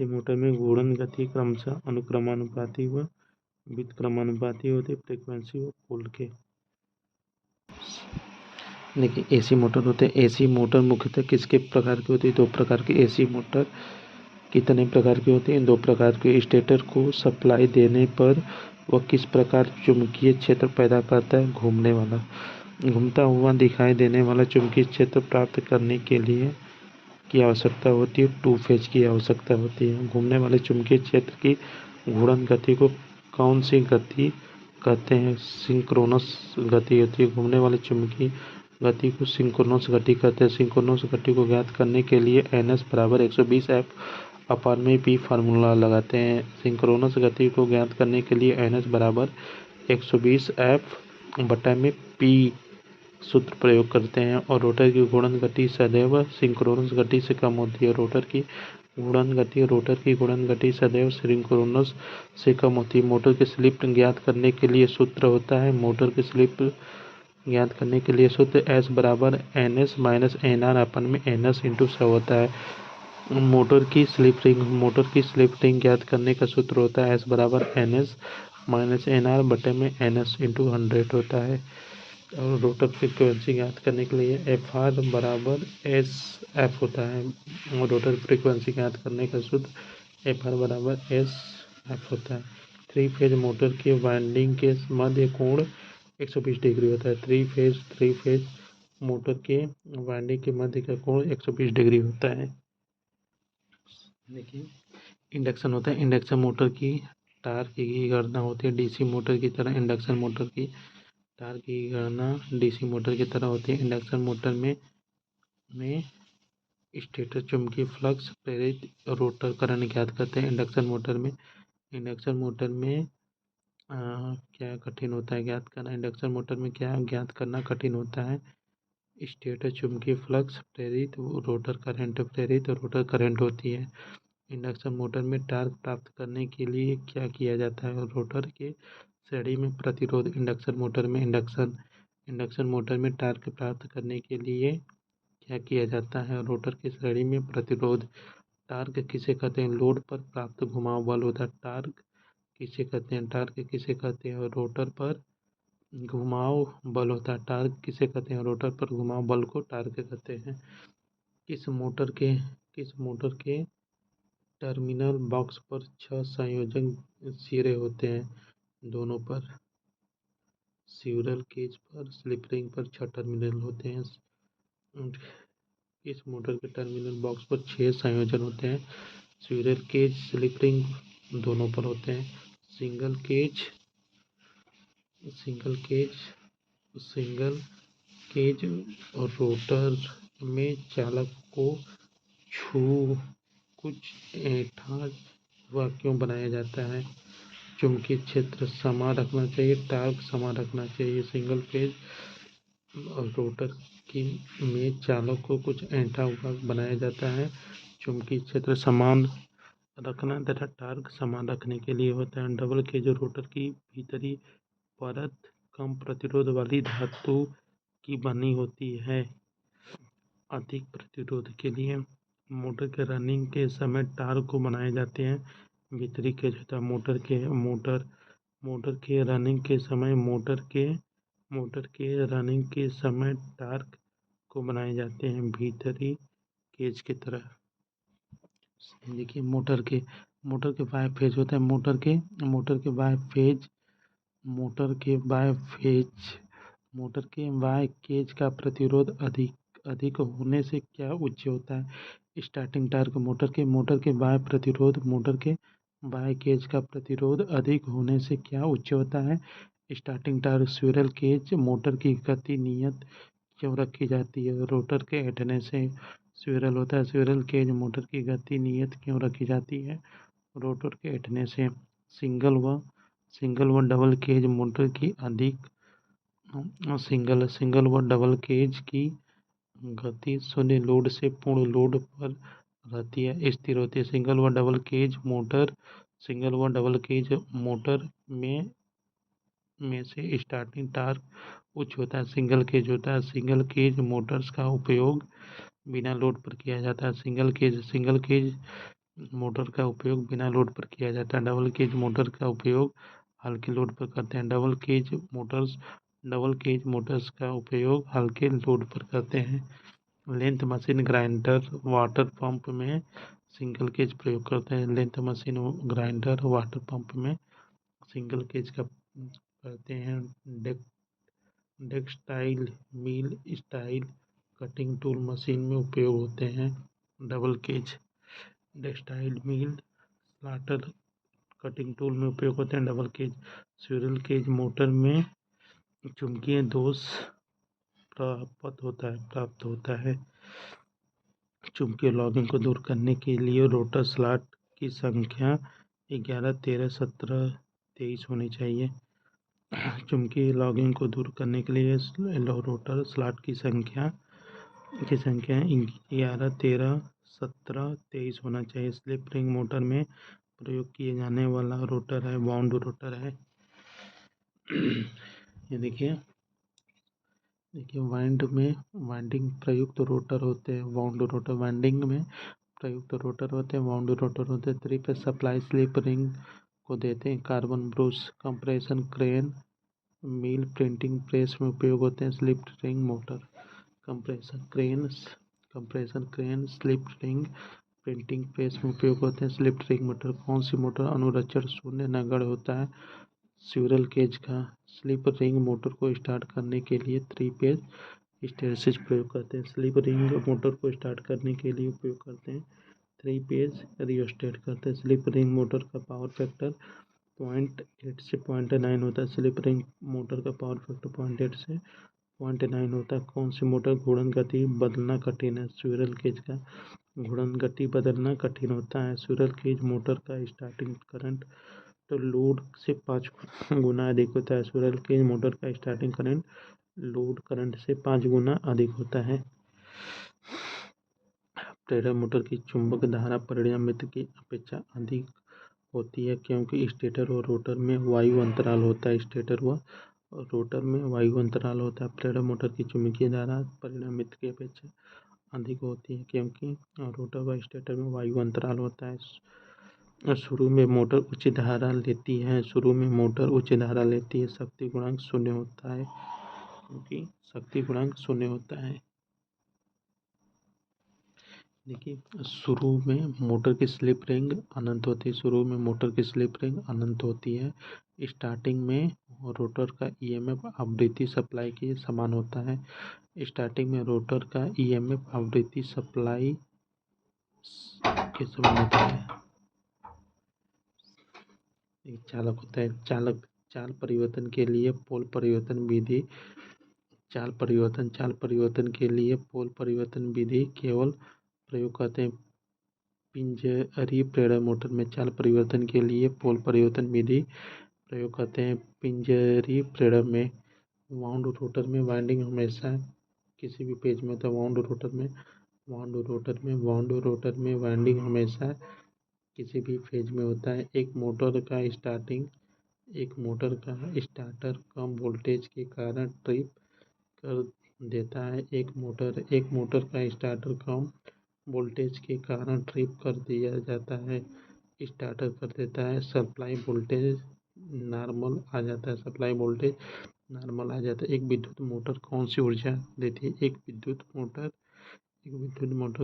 मोटर में घूर्णन गति क्रमशः अनुक्रमानुपाती व व्युत्क्रमानुपाती होती है। फ्रीक्वेंसी व पोल के। देखिए, एसी मोटर होते हैं। एसी मोटर मुख्यतः किसके प्रकार की होती है? 2 प्रकार की एसी मोटर। कितने प्रकार की होती हैं? 2 प्रकार के। स्टेटर को सप्लाई देने पर वह किस प्रकार चुंबकीय क्षेत्र पैदा करता है? घूमता हुआ दिखाई देने वाला चुंबकीय क्षेत्र प्राप्त करने के लिए की आवश्यकता होती है 2 फेज की आवश्यकता होती है। घूमने वाले चुंबकीय क्षेत्र की घूर्णन गति को कौन सी गति कहते हैं? सिंक्रोनस गति होती है। घूमने वाले चुंबकीय गति को सिंक्रोनस गति कहते हैं। सिंक्रोनस गति को ज्ञात करने के लिए NS बराबर 120F/P फार्मूला लगाते हैं। सिंक्रोनस गति को ज्ञात करने के लिए NS बराबर 120F/P सूत्र प्रयोग करते हैं। और रोटर की घूर्णन गति सदैव सिंक्रोनस गति से कम होती है। रोटर की घूर्णन गति सदैव सिंक्रोनस से कम होती है। मोटर की स्लिप ज्ञात करने के लिए सूत्र होता है S बराबर NS माइनस NR/NS × 100 होता है। मोटर की स्लिप रिंग ज्ञात करने का सूत्र होता है S बराबर NS माइनस NR/NS × 100 होता है। और रोटर फ्रीक्वेंसी ज्ञात करने के लिए FR बराबर SF होता है। और रोटर फ्रीक्वेंसी ज्ञात करने का सूत्र FR बराबर SF होता है। 3 फेज मोटर के वाइंडिंग के मध्य कोण 120 डिग्री होता है। थ्री फेज मोटर के वाइंडिंग के मध्य का कोण 120 डिग्री होता है। देखिए इंडक्शन होता है। इंडक्शन मोटर की टार्क की गणना होती है डीसी मोटर की तरह। इंडक्शन मोटर की टार्क की गणना डीसी मोटर की तरह होती है। इंडक्शन मोटर में स्टेटर चुंबकीय फ्लक्स प्रेरित रोटर करंट ज्ञात करते हैं। इंडक्शन मोटर में क्या कठिन होता है ज्ञात करना। इंडक्शन मोटर में क्या ज्ञात करना कठिन होता है। स्टेटर चुंबकीय फ्लक्स प्रेरित रोटर करंट होती है। इंडक्शन मोटर में टार्क प्राप्त करने के लिए क्या किया जाता है। रोटर के श्रेणी में प्रतिरोध। इंडक्शन मोटर में टार्क प्राप्त करने के लिए क्या किया जाता है। रोटर के श्रेणी में प्रतिरोध। टार्क किसे कहते हैं। लोड पर प्राप्त घुमाव बल होता है। टार्क किसे कहते हैं। रोटर पर घुमाव बल होता है। टार्क किसे कहते हैं। रोटर पर घुमाव बल को टार्क कहते हैं। किस मोटर के टर्मिनल बॉक्स पर 6 संयोजन सिरे होते हैं। दोनों पर। स्क्विरल केज पर स्लिप रिंग पर 6 टर्मिनल होते हैं। इस मोटर के टर्मिनल बॉक्स पर 6 संयोजन होते हैं। स्क्विरल केज स्लिप रिंग दोनों पर होते हैं। सिंगल केज और रोटर में चालक को कुछ ऐंठा हुआ क्यों बनाया जाता है। चुंबकीय क्षेत्र समान रखना चाहिए। टार्क समान रखना चाहिए। सिंगल केज और रोटर में चालक को कुछ ऐंठा हुआ बनाया जाता है। चुंबकीय क्षेत्र समान रखना तथा टार्क समान रखने के लिए होता है। डबल केज और रोटर की भीतरी परत कम प्रतिरोध वाली धातु की बनी होती है। अधिक प्रतिरोध के लिए मोटर के रनिंग के समय टार्क को बनाए जाते हैं। भीतरी केज होता है। मोटर के रनिंग के समय टार्क को बनाए जाते हैं भीतरी केज की तरह। देखिए मोटर के बाय फेज होता है। मोटर के बाय केज का प्रतिरोध अधिक होने से क्या उच्च होता है। स्टार्टिंग टार्क मोटर के बाय केज का प्रतिरोध अधिक होने से क्या उच्च होता है। Starting torque. Squirrel cage motor की गति नियत क्यों रखी जाती है। रोटर के ऐंठने से स्क्विरल होता है। स्क्विरल केज मोटर की गति नियत क्यों रखी जाती है। रोटर के ऐंठने से। सिंगल व डबल केज मोटर की सिंगल व डबल केज की गति शून्य लोड से पूर्ण लोड पर रहती है, स्थिर होती है। सिंगल व डबल केज मोटर में से स्टार्टिंग टार्क उच्च होता है। सिंगल केज मोटर्स का उपयोग बिना लोड पर किया जाता है। सिंगल केज मोटर का उपयोग बिना लोड पर किया जाता है। डबल केज मोटर का उपयोग हल्के लोड पर करते हैं। डबल केज मोटर्स का उपयोग हल्के लोड पर करते हैं। Lathe machine grinder water pump में सिंगल केज प्रयोग करते हैं। Lathe machine grinder water pump में सिंगल केज का करते हैं। Textile mill style cutting tool machine में उपयोग होते हैं। Double cage textile mill slotter cutting tool में उपयोग होते हैं। Double cage squirrel cage motor में चुंबकीय दोष प्राप्त होता है। चुंबकीय लॉगिंग को दूर करने के लिए रोटर स्लॉट की संख्या 11, 13, 17, 23 होनी चाहिए। चुंबकीय लॉगिंग को दूर करने के लिए रोटर स्लॉट की संख्या 11, 13, 17, 23 होना चाहिए। स्लिप रिंग मोटर में प्रयोग किए जाने वाला रोटर है वाउंड रोटर है। ये देखिए वाइंडिंग प्रयुक्त रोटर होते हैं। वाउंड रोटर वाइंडिंग में प्रयुक्त रोटर होते हैं। वाउंड रोटर होते हैं। 3 फेज सप्लाई स्लिप रिंग को देते हैं। कार्बन ब्रूश कंप्रेशन क्रेन मिल प्रिंटिंग प्रेस में उपयोग होते हैं। Slip ring motor compression crane slip ring printing press में उपयोग होते हैं। स्लिप रिंग मोटर कौन सी मोटर अनुरक्षण शून्य नगण्य होता है। स्क्विरल केज का स्लिप रिंग मोटर को स्टार्ट करने के लिए 3 फेज हिस्टैरिसीस प्रयोग करते हैं। स्लिप रिंग मोटर को स्टार्ट करने के लिए उपयोग करते हैं 3 फेज रियोस्टेट करते हैं। स्लिप रिंग मोटर का पावर फैक्टर 0.8 से 0.9 होता है। स्लिप रिंग मोटर का पावर फैक्टर 0.8 से 0.9 होता है। कौन सी मोटर घूर्णन गति बदलना कठिन है? स्क्विरल केज का घूर्णन गति बदलना कठिन होता है। स्क्विरल केज मोटर का स्टार्टिंग करंट तो लोड से 5 गुना अधिक होता है। स्क्विरल केज मोटर का स्टार्टिंग करंट लोड करंट से 5 गुना अधिक होता है। प्रेरण मोटर की चुंबक धारा परिणामित की अपेक्षा अधिक होती है क्योंकि स्टेटर और रोटर में वायु अंतराल होता है। स्टेटर व रोटर में वायु अंतराल होता है। प्रेरण मोटर की चुंबकीय धारा परिणामित की अपेक्षा अधिक होती है क्योंकि रोटर व स्टेटर में वायु अंतराल होता है। शुरू में मोटर उच्च धारा लेती है। शक्ति गुणांक 0 होता है क्योंकि शक्ति गुणांक 0 होता है। देखिए शुरू में मोटर की स्लिप रिंग अनंत होती है। अनंत होती है। स्टार्टिंग में रोटर का ईएमएफ आवृत्ति सप्लाई के समान होता है। स्टार्टिंग में रोटर का ईएमएफ आवृत्ति सप्लाई के समान होता है। एक चालक होता है। चाल परिवर्तन के लिए पोल परिवर्तन विधि केवल प्रयोग करते हैं। पिंजरी प्रेरण मोटर में चाल परिवर्तन के लिए पोल परिवर्तन विधि प्रयोग करते हैं। पिंजरी प्रेरण में वाउंड रोटर में वाइंडिंग हमेशा किसी भी पेज में होता है। वाउंड रोटर में वाइंडिंग हमेशा किसी भी फेज में होता है। एक मोटर का स्टार्टर कम वोल्टेज के कारण ट्रिप कर देता है। एक मोटर का स्टार्टर कम वोल्टेज के कारण ट्रिप कर दिया जाता है। स्टार्टर कर देता है। सप्लाई वोल्टेज नॉर्मल आ जाता है। एक विद्युत मोटर कौन सी ऊर्जा देती है? एक विद्युत मोटर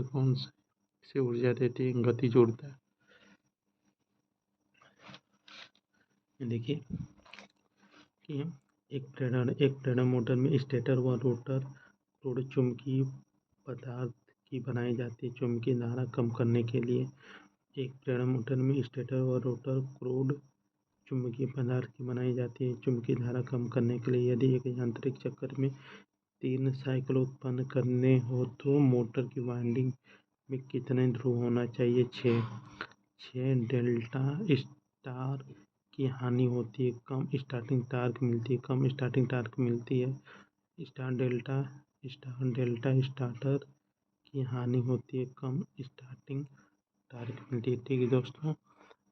कौन सी ऊर्जा देती है? गतिज ऊर्जा। देखिए कि एक प्रेरण मोटर में स्टेटर व रोटर क्रोड चुंबकीय पदार्थ की बनाई जाती है चुंबकीय धारा कम करने के लिए। एक प्रेरण मोटर में स्टेटर व रोटर क्रोड चुंबकीय पदार्थ की बनाई जाती है चुंबकीय धारा कम करने के लिए। यदि एक यांत्रिक चक्कर में 3 साइकिल उत्पन्न करने हो तो मोटर की वाइंडिंग में कितने ध्रुव होना चाहिए? 6 डेल्टा स्टार की हानि होती है। कम स्टार्टिंग टार्क मिलती है। स्टार डेल्टा स्टार्टर की हानि होती है। कम स्टार्टिंग टार्क मिलती है। ठीक है दोस्तों,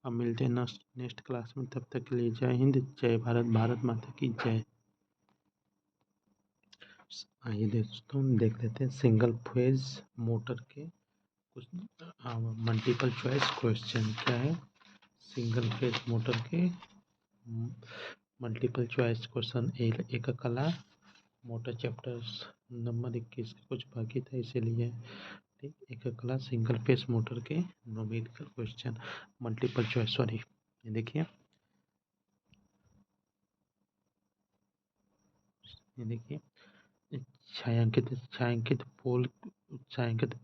अब मिलते हैं नेक्स्ट क्लास में। तब तक के लिए जय हिंद, जय भारत, भारत माता की जय। आइए दोस्तों देख लेते हैं सिंगल फेज मोटर के कुछ मल्टीपल चॉइस क्वेश्चन। क्या है? सिंगल फेज मोटर के मल्टीपल चॉइस क्वेश्चन। एक कला मोटर चैप्टर्स नंबर 21 का कुछ बाकी था इसीलिए। ठीक, एक कला सिंगल फेज मोटर के numerical question multiple choice. Sorry, देखिए छायांकित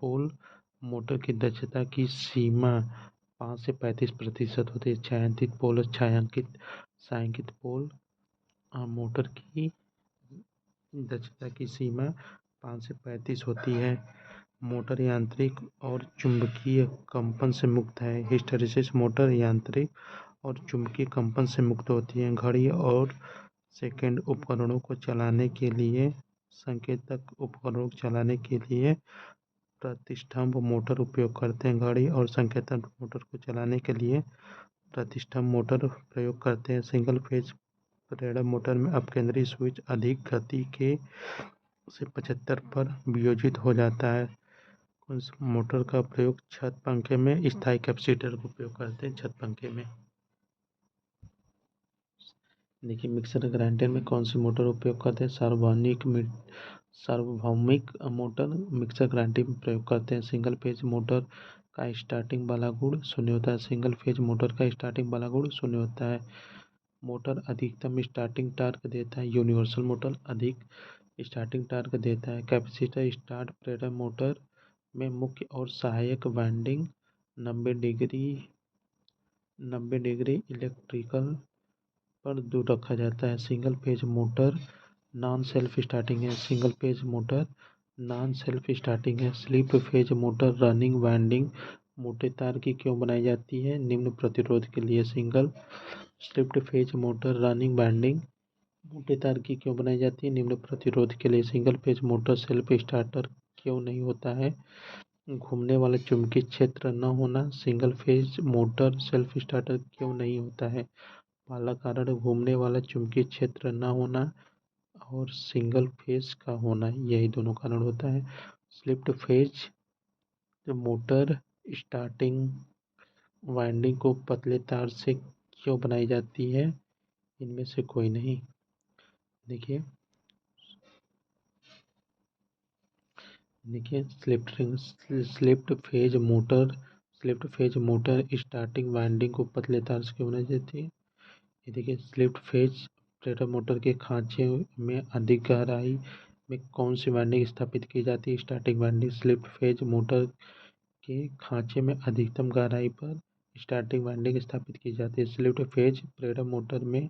पोल मोटर की दक्षता की सीमा 5 से 35% होती है। छायांकित पोल मोटर की दक्षता की सीमा 5 से 35 होती है। मोटर यांत्रिक और चुंबकीय कंपन से मुक्त है। हिस्टैरिसीस मोटर यांत्रिक और चुंबकीय कंपन से मुक्त होती है। घड़ी और सेकंड उपकरणों को चलाने के लिए प्रतिष्ठम्भ मोटर उपयोग करते हैं। घड़ी और संकेतक मोटर को चलाने के लिए प्रतिष्ठम्भ मोटर प्रयोग करते हैं। सिंगल फेज प्रेरण मोटर में अपकेंद्री स्विच अधिक गति के से 75 पर वियोजित हो जाता है। उस मोटर का प्रयोग छत पंखे में स्थायी कैपेसिटर का उपयोग करते हैं। छत पंखे में देखिए मिक्सर ग्राइंडर में कौन सी मोटर उपयोग करते हैं? सार्वभौमिक मोटर मिक्सर ग्राइंडर में प्रयोग करते हैं। सिंगल फेज मोटर का स्टार्टिंग वाला गुण 0 होता है। मोटर अधिकतम स्टार्टिंग टार्क देता है। यूनिवर्सल मोटर अधिक स्टार्टिंग टार्क देता है। कैपेसिटर स्टार्ट प्रेरक मोटर में मुख्य और सहायक वाइंडिंग 90 डिग्री इलेक्ट्रिकल पर दूर रखा जाता है। Single phase motor non self starting है। Single phase motor non self starting है। Slip phase motor running winding मोटे तार की क्यों बनाई जाती है? निम्न प्रतिरोध के लिए। Single slipped phase motor running winding मोटे तार की क्यों बनाई जाती है? निम्न प्रतिरोध के लिए। Single phase motor self starter क्यों नहीं होता है? घूमने वाला चुंबकीय क्षेत्र न होना। Single phase motor self starter क्यों नहीं होता है? पहला कारण घूमने वाला चुंबकीय क्षेत्र न होना और सिंगल फेज का होना, यही दोनों कारण होता है। Slipped phase motor starting winding को पतले तार से क्यों बनाई जाती है? इनमें से कोई नहीं। देखिए slipped phase motor starting winding को पतले तार से क्यों बनाई जाती है? ये देखिए स्लिप्ड फेज प्रेरक मोटर के खांचे में अधिक गहराई में कौन सी वाइंडिंग स्थापित की जाती है? Starting winding. Slipped phase motor के खांचे में अधिकतम गहराई पर स्टार्टिंग वाइंडिंग स्थापित की जाती है। स्लिप्ड फेज प्रेरक मोटर में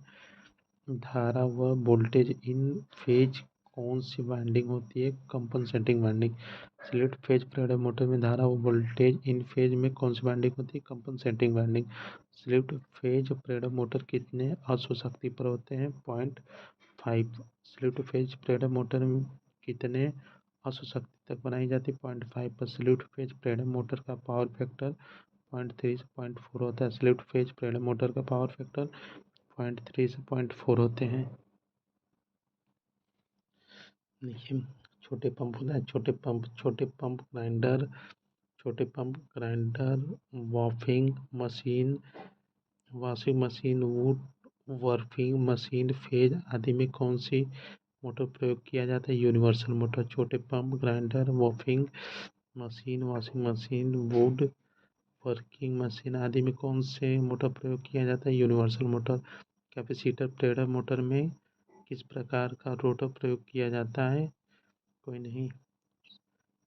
धारा व वोल्टेज इन फेज कौन सी वाइंडिंग होती है? Compensating winding. स्लिप्ड फेज प्रेरक मोटर में धारा व वोल्टेज इन फेज में कौन सी वाइंडिंग होती है? Compensating winding. स्लिप्ड फेज प्रेरक मोटर कितने अश्वशक्ति पर होते हैं? 0.5। स्लिप्ड फेज प्रेरक मोटर में कितने अश्वशक्ति तक बनाई जाती है? 0.5 पर। स्लिप्ड फेज प्रेरक मोटर का पावर फैक्टर 0.3 से 0.4 होता है। स्लिप्ड फेज प्रेरक मोटर का पावर फैक्टर 0.3 से 0.4 होते हैं। देखिए छोटे पंप होता है। छोटे pump grinder washing machine wood working machine phase आदि में कौन सी मोटर प्रयोग किया जाता है? Universal motor. छोटे pump grinder washing washing machine wood working machine आदि में कौन से मोटर प्रयोग किया जाता है? Universal motor. कैपेसिटर प्रेरक मोटर में किस प्रकार का रोटर प्रयोग किया जाता है? कोई नहीं।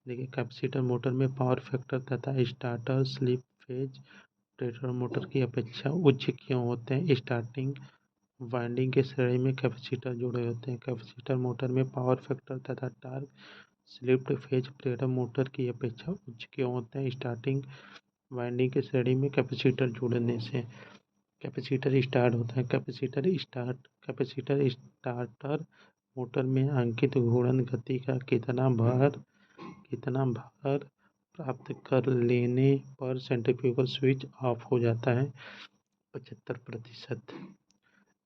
देखिए कैपेसिटर मोटर में पावर फैक्टर तथा स्टार्टर स्लिप फेज प्रेरक मोटर की अपेक्षा उच्च क्यों होते हैं? स्टार्टिंग वाइंडिंग के श्रेणी में कैपेसिटर जुड़े होते हैं। कैपेसिटर मोटर में पावर फैक्टर तथा टार्क स्लिप्ड फेज प्रेरक मोटर की अपेक्षा उच्च क्यों होते हैं? स्टार्टिंग वाइंडिंग के श्रेणी में कैपेसिटर जुड़ने से। कैपेसिटर स्टार्ट होता है। कैपेसिटर स्टार्टर मोटर में अंकित घूर्णन गति का कितना भार प्राप्त कर लेने पर सेंट्रीफ्यूगल स्विच ऑफ हो जाता है? 75%।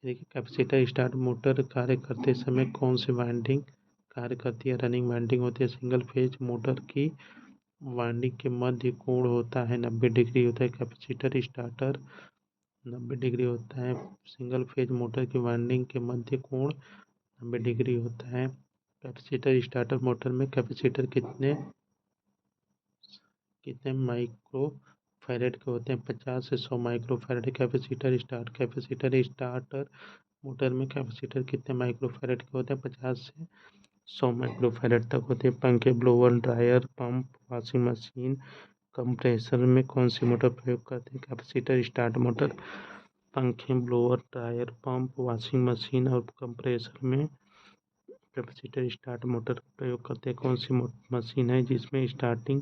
देखिए कैपेसिटर स्टार्ट मोटर कार्य करते समय कौन सी वाइंडिंग कार्य करती है? रनिंग वाइंडिंग होती है। सिंगल फेज मोटर की वाइंडिंग के मध्य कोण होता है 90 डिग्री होता है। कैपेसिटर स्टार्टर 90 डिग्री होता है। सिंगल फेज मोटर की वाइंडिंग के मध्य कोण 90 डिग्री होता है। कैपेसिटर स्टार्टर मोटर में कैपेसिटर कितने माइक्रो फैरेड के होते हैं? 50 से 100 micro farad. Capacitor starter motor में कैपेसिटर कितने माइक्रो फैरेड के होते हैं? 50 से 100 माइक्रो फैरेड तक होते हैं। पंखे blower dryer pump washing machine compressor में कौन सी मोटर प्रयोग करते हैं? Capacitor start motor. पंखे blower dryer pump washing machine और कंप्रेसर में कैपेसिटर स्टार्ट मोटर का प्रयोग करते हैं। कौन सी मशीन है जिसमें स्टार्टिंग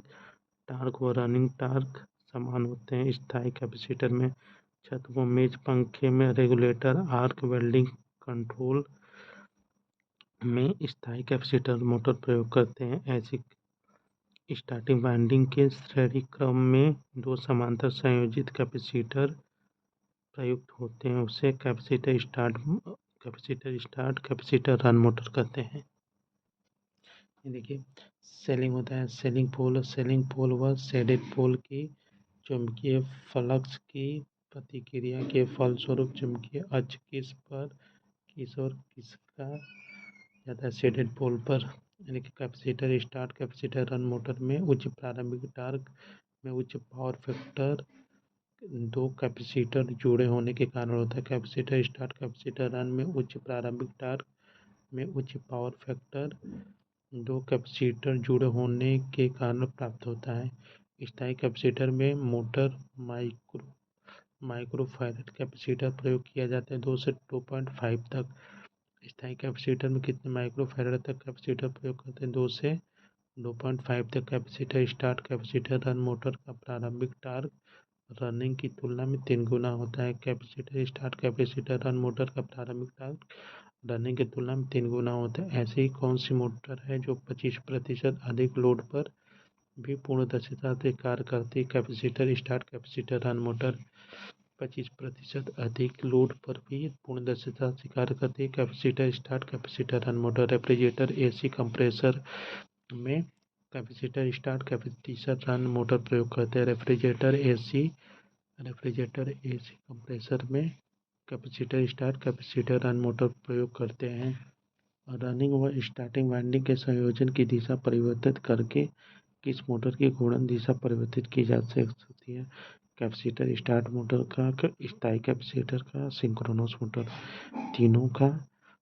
टार्क व रनिंग टार्क समान होते हैं? स्थायी कैपेसिटर में। छत व मेज पंखे में रेगुलेटर आर्क वेल्डिंग कंट्रोल में स्थायी कैपेसिटर मोटर प्रयोग करते हैं। ऐसी स्टार्टिंग वाइंडिंग के श्रेणी क्रम में दो समांतर संयोजित कैपेसिटर प्रयुक्त होते हैं उसे capacitor start capacitor run motor कहते हैं। देखिए सेलिंग होता है। सेलिंग पोल व शेडेड पोल की चुंबकीय फ्लक्स की प्रतिक्रिया के फलस्वरूप चुंबकीय अक्ष किसका जाता है? शेडेड पोल पर। यानी कि capacitor start capacitor run motor में उच्च प्रारंभिक टार्क में उच्च पावर फैक्टर दो कैपेसिटर जुड़े होने के कारण होता है। कैपेसिटर स्टार्ट कैपेसिटर रन में उच्च प्रारंभिक टार्क में उच्च पावर फैक्टर दो कैपेसिटर जुड़े होने के कारण प्राप्त होता है। स्थायी कैपेसिटर में मोटर माइक्रोफैरड कैपेसिटर प्रयोग किया जाता है 2 से 2.5 तक। स्थायी कैपेसिटर में कितने माइक्रोफैरड तक कैपेसिटर प्रयोग करते हैं 2 से 2.5 तक। Capacitor start capacitor run motor का प्रारंभिक टार्क रनिंग की तुलना में 3 गुना होता है। Capacitor start capacitor run motor का प्रारंभिक टार्क रनिंग की तुलना में 3 गुना होता है। ऐसी ही कौन सी मोटर है जो 25% अधिक लोड पर भी पूर्ण दक्षता से कार्य करती है? Capacitor start capacitor run motor 25% अधिक लोड पर भी पूर्ण दक्षता से कार्य करती है। Capacitor start capacitor run motor. Refrigerator AC compressor में capacitor start capacitor run motor प्रयोग करते हैं। रेफ्रिजरेटर एसी कंप्रेसर में capacitor start capacitor run motor प्रयोग करते हैं। रनिंग व स्टार्टिंग वाइंडिंग के संयोजन की दिशा परिवर्तित करके किस मोटर की घूर्णन दिशा परिवर्तित की जा सकती है? कैपेसिटर स्टार्ट मोटर का, स्थायी कैपेसिटर का, सिंक्रोनस मोटर, तीनों का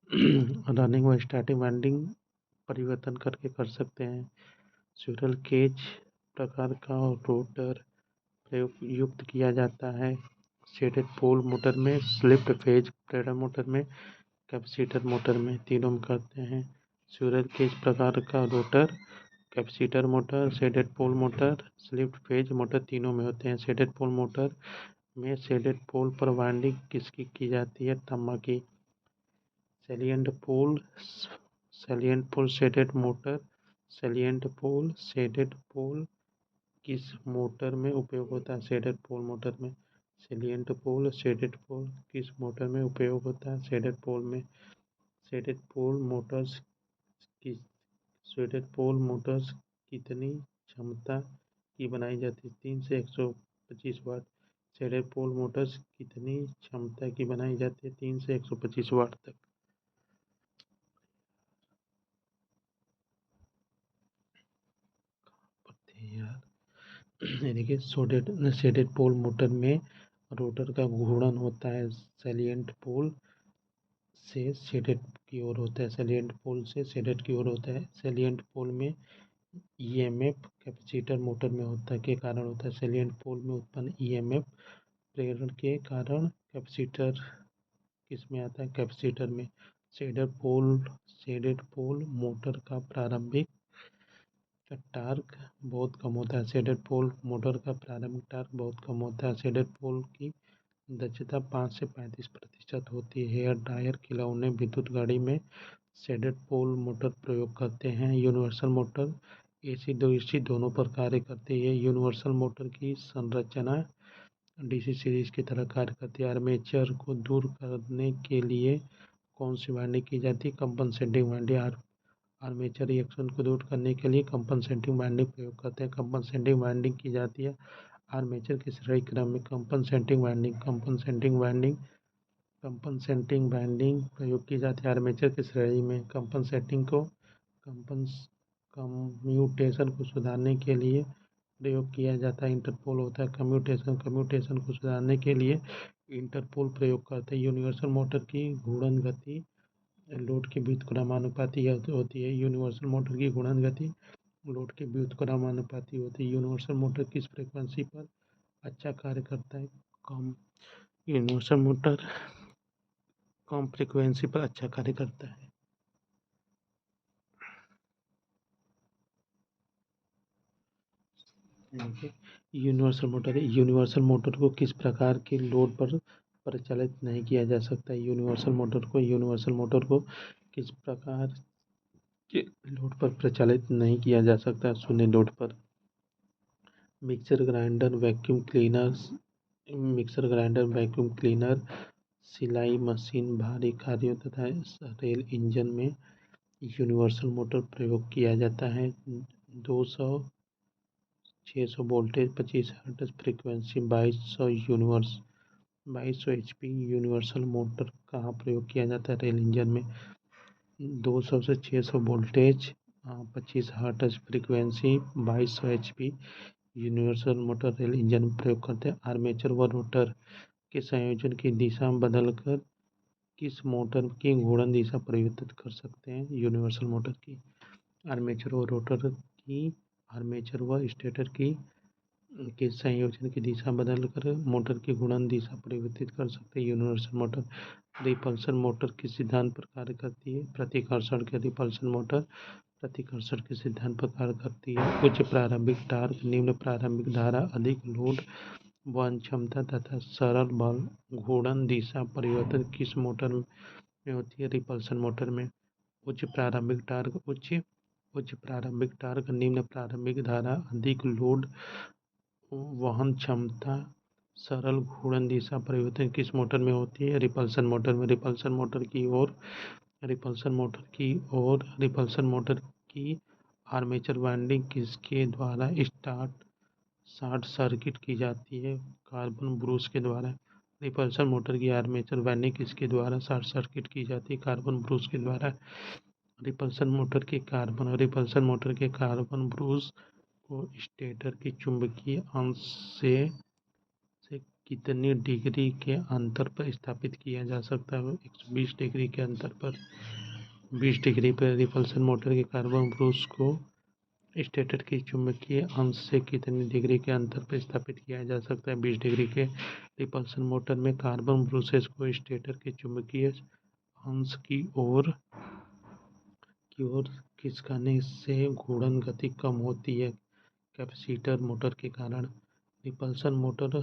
रनिंग व स्टार्टिंग वाइंडिंग परिवर्तन करके कर सकते हैं। स्क्विरल केज प्रकार का रोटर प्रयोग युक्त किया जाता है शेडेड पोल मोटर में, स्लिप्ड फेज प्रेरण मोटर में, कैपेसिटर मोटर में, तीनों में करते हैं। स्क्विरल केज प्रकार का rotor capacitor motor, shaded pole motor, split phase motor तीनों में होते हैं। शेडेड पोल मोटर में शेडेड पोल पर वाइंडिंग किसकी की जाती है? तांबा की। Salient pole shaded motor shaded pole किस मोटर में उपयोग होता है? शेडेड पोल मोटर में। सैलिएंट पोल शेडेड पोल किस मोटर में उपयोग होता है? शेडेड पोल में। शेडेड पोल मोटर्स की शेडेड पोल मोटर्स कितनी क्षमता की बनाई जाती है? 3 से 125 वाट। शेडेड पोल मोटर्स कितनी क्षमता की बनाई जाती है? 3 से 125 वाट तक। देखिए शेडेड पोल मोटर में रोटर का घूर्णन होता है सैलिएंट पोल से शेडेड की ओर होता है। सैलिएंट पोल से शेडेड की ओर होता है। सैलिएंट पोल में ईएमएफ कैपेसिटर मोटर में होता है के कारण होता है। सैलिएंट पोल में उत्पन्न ईएमएफ प्रेरण के कारण कैपेसिटर किस में आता है? कैपेसिटर में। शेडेड पोल मोटर का प्रारंभिक टार्क बहुत कम होता है। शेडेड पोल मोटर का प्रारंभिक टार्क बहुत कम होता है। शेडेड पोल की दक्षता 5 से 35% होती है। हेयर ड्रायर खिलौने विद्युत गाड़ी में शेडेड पोल मोटर प्रयोग करते हैं। यूनिवर्सल मोटर एसी डीसी दोनों पर कार्य करती है। यूनिवर्सल मोटर की संरचना डीसी सीरीज की तरह कार्य करती है। आर्मेचर को दूर करने के लिए कौन सी वाइंडिंग की जाती है? Compensating winding. आर्मेचर रिएक्शन को दूर करने के लिए कंपनसेटिंग वाइंडिंग प्रयोग करते हैं। कंपनसेटिंग वाइंडिंग की जाती है आर्मेचर के श्रेणी क्रम में। कंपनसेटिंग वाइंडिंग प्रयोग की जाती है आर्मेचर के श्रेणी में। कम्यूटेशन को सुधारने के लिए प्रयोग किया जाता है। इंटरपोल होता है कम्यूटेशन को सुधारने के लिए इंटरपोल प्रयोग करते हैं। यूनिवर्सल मोटर की घूर्णन गति लोड के व्युत्क्रमानुपाती होती है। यूनिवर्सल मोटर की घूर्णन गति लोड के व्युत्क्रमानुपाती होती है। यूनिवर्सल मोटर किस फ्रीक्वेंसी पर अच्छा कार्य करता है? यूनिवर्सल मोटर कम फ्रीक्वेंसी पर अच्छा कार्य करता है। यूनिवर्सल मोटर को किस प्रकार के लोड पर परिचालित नहीं किया जा सकता? यूनिवर्सल मोटर को किस प्रकार के लोड पर प्रचालित नहीं किया जा सकता? शून्य लोड पर। मिक्सर ग्राइंडर वैक्यूम क्लीनर सिलाई मशीन भारी कार्यों तथा रेल इंजन में यूनिवर्सल मोटर प्रयोग किया जाता है। 200-600 voltage 25 hertz frequency 2200 HP universal motor कहाँ प्रयोग किया जाता है? रेल इंजन में। 200 से 600 voltage 25 hertz frequency 2200 HP universal motor rail engine में प्रयोग करते हैं। आर्मेचर व रोटर के संयोजन की दिशा बदलकर किस मोटर की घूर्णन दिशा परिवर्तित कर सकते हैं? यूनिवर्सल मोटर की। आर्मेचर व स्टेटर की के संयोजन की दिशा बदलकर मोटर की घूर्णन दिशा परिवर्तित कर सकते हैं। Universal motor. रिपल्शन मोटर किस सिद्धांत पर कार्य करती है? प्रतिकर्षण के। रिपल्शन मोटर प्रतिकर्षण के सिद्धांत पर कार्य करती है। उच्च प्रारंभिक टार्क, निम्न प्रारंभिक धारा, अधिक लोड वहन क्षमता तथा सरल बल घूर्णन दिशा परिवर्तन किस मोटर में होती है? रिपल्शन मोटर में। उच्च प्रारंभिक टार्क, निम्न प्रारंभिक धारा, अधिक लोड वहन क्षमता, सरल घूर्णन दिशा परिवर्तन किस मोटर में होती है? रिपल्शन मोटर में। रिपल्शन मोटर की आर्मेचर वाइंडिंग किसके द्वारा शॉर्ट सर्किट की जाती है? कार्बन ब्रूस के द्वारा। रिपल्शन मोटर की आर्मेचर वाइंडिंग किसके द्वारा शॉर्ट सर्किट की जाती है? कार्बन ब्रूस के द्वारा। रिपल्शन मोटर के कार्बन ब्रूस को स्टेटर की चुंबकीय अंश से कितनी डिग्री के अंतर पर स्थापित किया जा सकता है? 120 डिग्री के अंतर पर। 20 डिग्री पर। रिपल्शन मोटर के कार्बन ब्रूस को स्टेटर की चुंबकीय अंश से कितनी डिग्री के अंतर पर स्थापित किया जा सकता है? 20 डिग्री के। रिपल्शन मोटर में कार्बन ब्रूसेस को स्टेटर के चुंबकीय अंश की ओर खिसकाने से घूर्णन गति कम होती है कैपेसिटर मोटर के कारण। रिपल्शन मोटर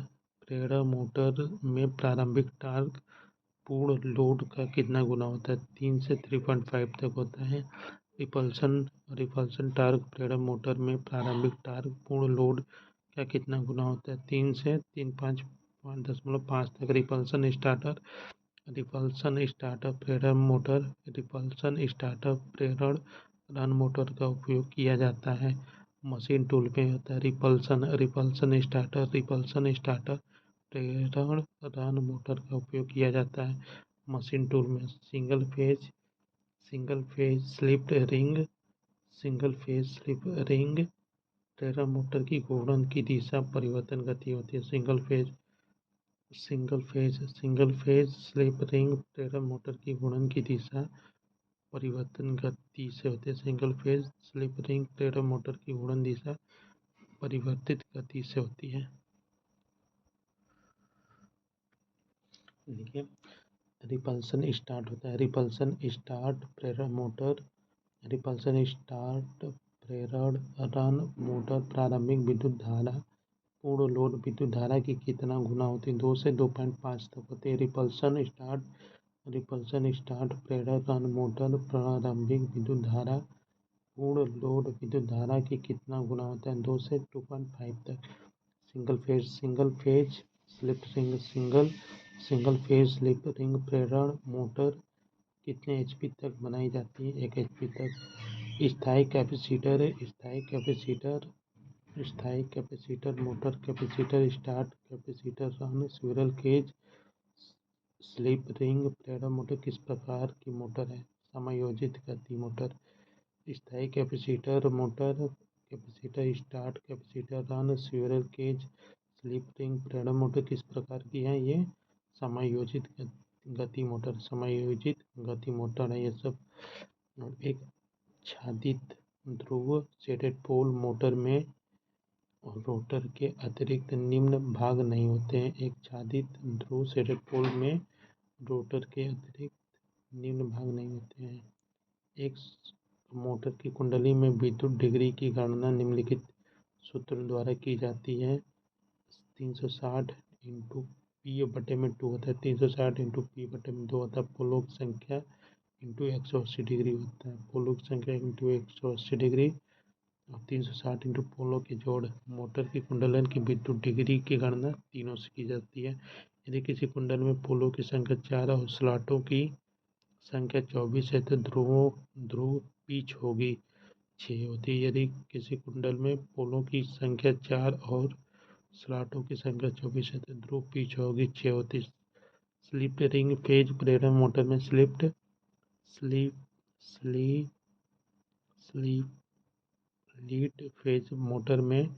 प्रेरण मोटर में प्रारंभिक टार्क पूर्ण लोड का कितना गुना होता है? 3 से 3.5 तक होता है। रिपल्शन टार्क प्रेरण मोटर में प्रारंभिक टार्क पूर्ण लोड का कितना गुना होता है? 3 से 3.5 तक। रिपल्शन स्टार्टर प्रेरण रन मोटर का उपयोग किया जाता है। मशीन टूल में होता है। रिपल्शन स्टार्टर प्रेरण रन मोटर का उपयोग किया जाता है मशीन टूल में। सिंगल फेज स्लिप रिंग प्रेरण मोटर की घूर्णन की दिशा परिवर्तन गति होती है। सिंगल फेज स्लिप रिंग प्रेरण मोटर की घूर्णन की दिशा परिवर्तन गति से होती है। सिंगल फेज स्लिप रिंग प्रेरण मोटर की घूर्णन दिशा परिवर्तित गति से होती है। देखिए, रिपल्शन स्टार्ट होता है। रिपल्शन स्टार्ट प्रेरण रन मोटर प्रारंभिक विद्युत धारा पूर्ण लोड विद्युत धारा की कितना गुना होती है? 2 से 2.5 तक होती है। रिपल्शन स्टार्ट प्रेरण रन मोटर प्रारंभिक विद्युत धारा पूर्ण लोड विद्युत धारा की कितना गुना होता है? 2 से 2.5 तक। सिंगल फेज स्लिप रिंग प्रेरण मोटर कितने एचपी तक बनाई जाती है? 1 एचपी तक। स्थायी capacitor motor capacitor start capacitor run squirrel cage slip ring प्रेरण मोटर किस प्रकार की मोटर है? समायोजित गति मोटर। स्थायी capacitor motor capacitor start capacitor run squirrel cage slip ring प्रेरण मोटर किस प्रकार की है? ये समायोजित गति मोटर है ये सब। एक छादित ध्रुव सेटेड पोल मोटर में रोटर के अतिरिक्त निम्न भाग नहीं होते हैं। एक छादित ध्रुव सेटेड पोल में रोटर के अतिरिक्त निम्न भाग नहीं होते हैं। एक मोटर की कुंडली में विद्युत डिग्री की गणना निम्नलिखित सूत्र द्वारा की जाती है। 360 इंटू पी बटे में 2 होता है। 360 इंटू पी बटे में 2 होता है। पोलों की संख्या इंटू 180 डिग्री होता है। पोलों की संख्या इंटू 180 डिग्री और 360 इंटू पोलों के जोड़। मोटर की कुंडलन की विद्युत डिग्री की गणना तीनों से की जाती है। यदि किसी कुंडल में पोलों की संख्या 4 और स्लॉटों की संख्या 24 है तो ध्रुव पिच होगी 6 होती है। यदि किसी कुंडल में पोलों की संख्या 4 और स्लॉटों की संख्या 24 है तो ध्रुव पिच होगी 6 होती है। स्लिप रिंग फेज प्रेरण मोटर में स्लिप लीड फेज मोटर में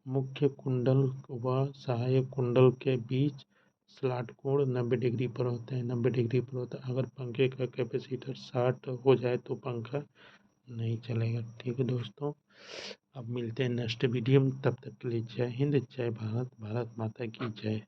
मुख्य कुंडल व सहायक कुंडल के बीच स्लॉट कोण 90 डिग्री पर होता है, 90 डिग्री पर होता है। अगर पंखे का कैपेसिटर 60 हो जाए तो पंखा नहीं चलेगा। ठीक है दोस्तों, अब मिलते हैं नेक्स्ट वीडियो में, तब तक के लिए जय हिंद, जय भारत, भारत माता की जय।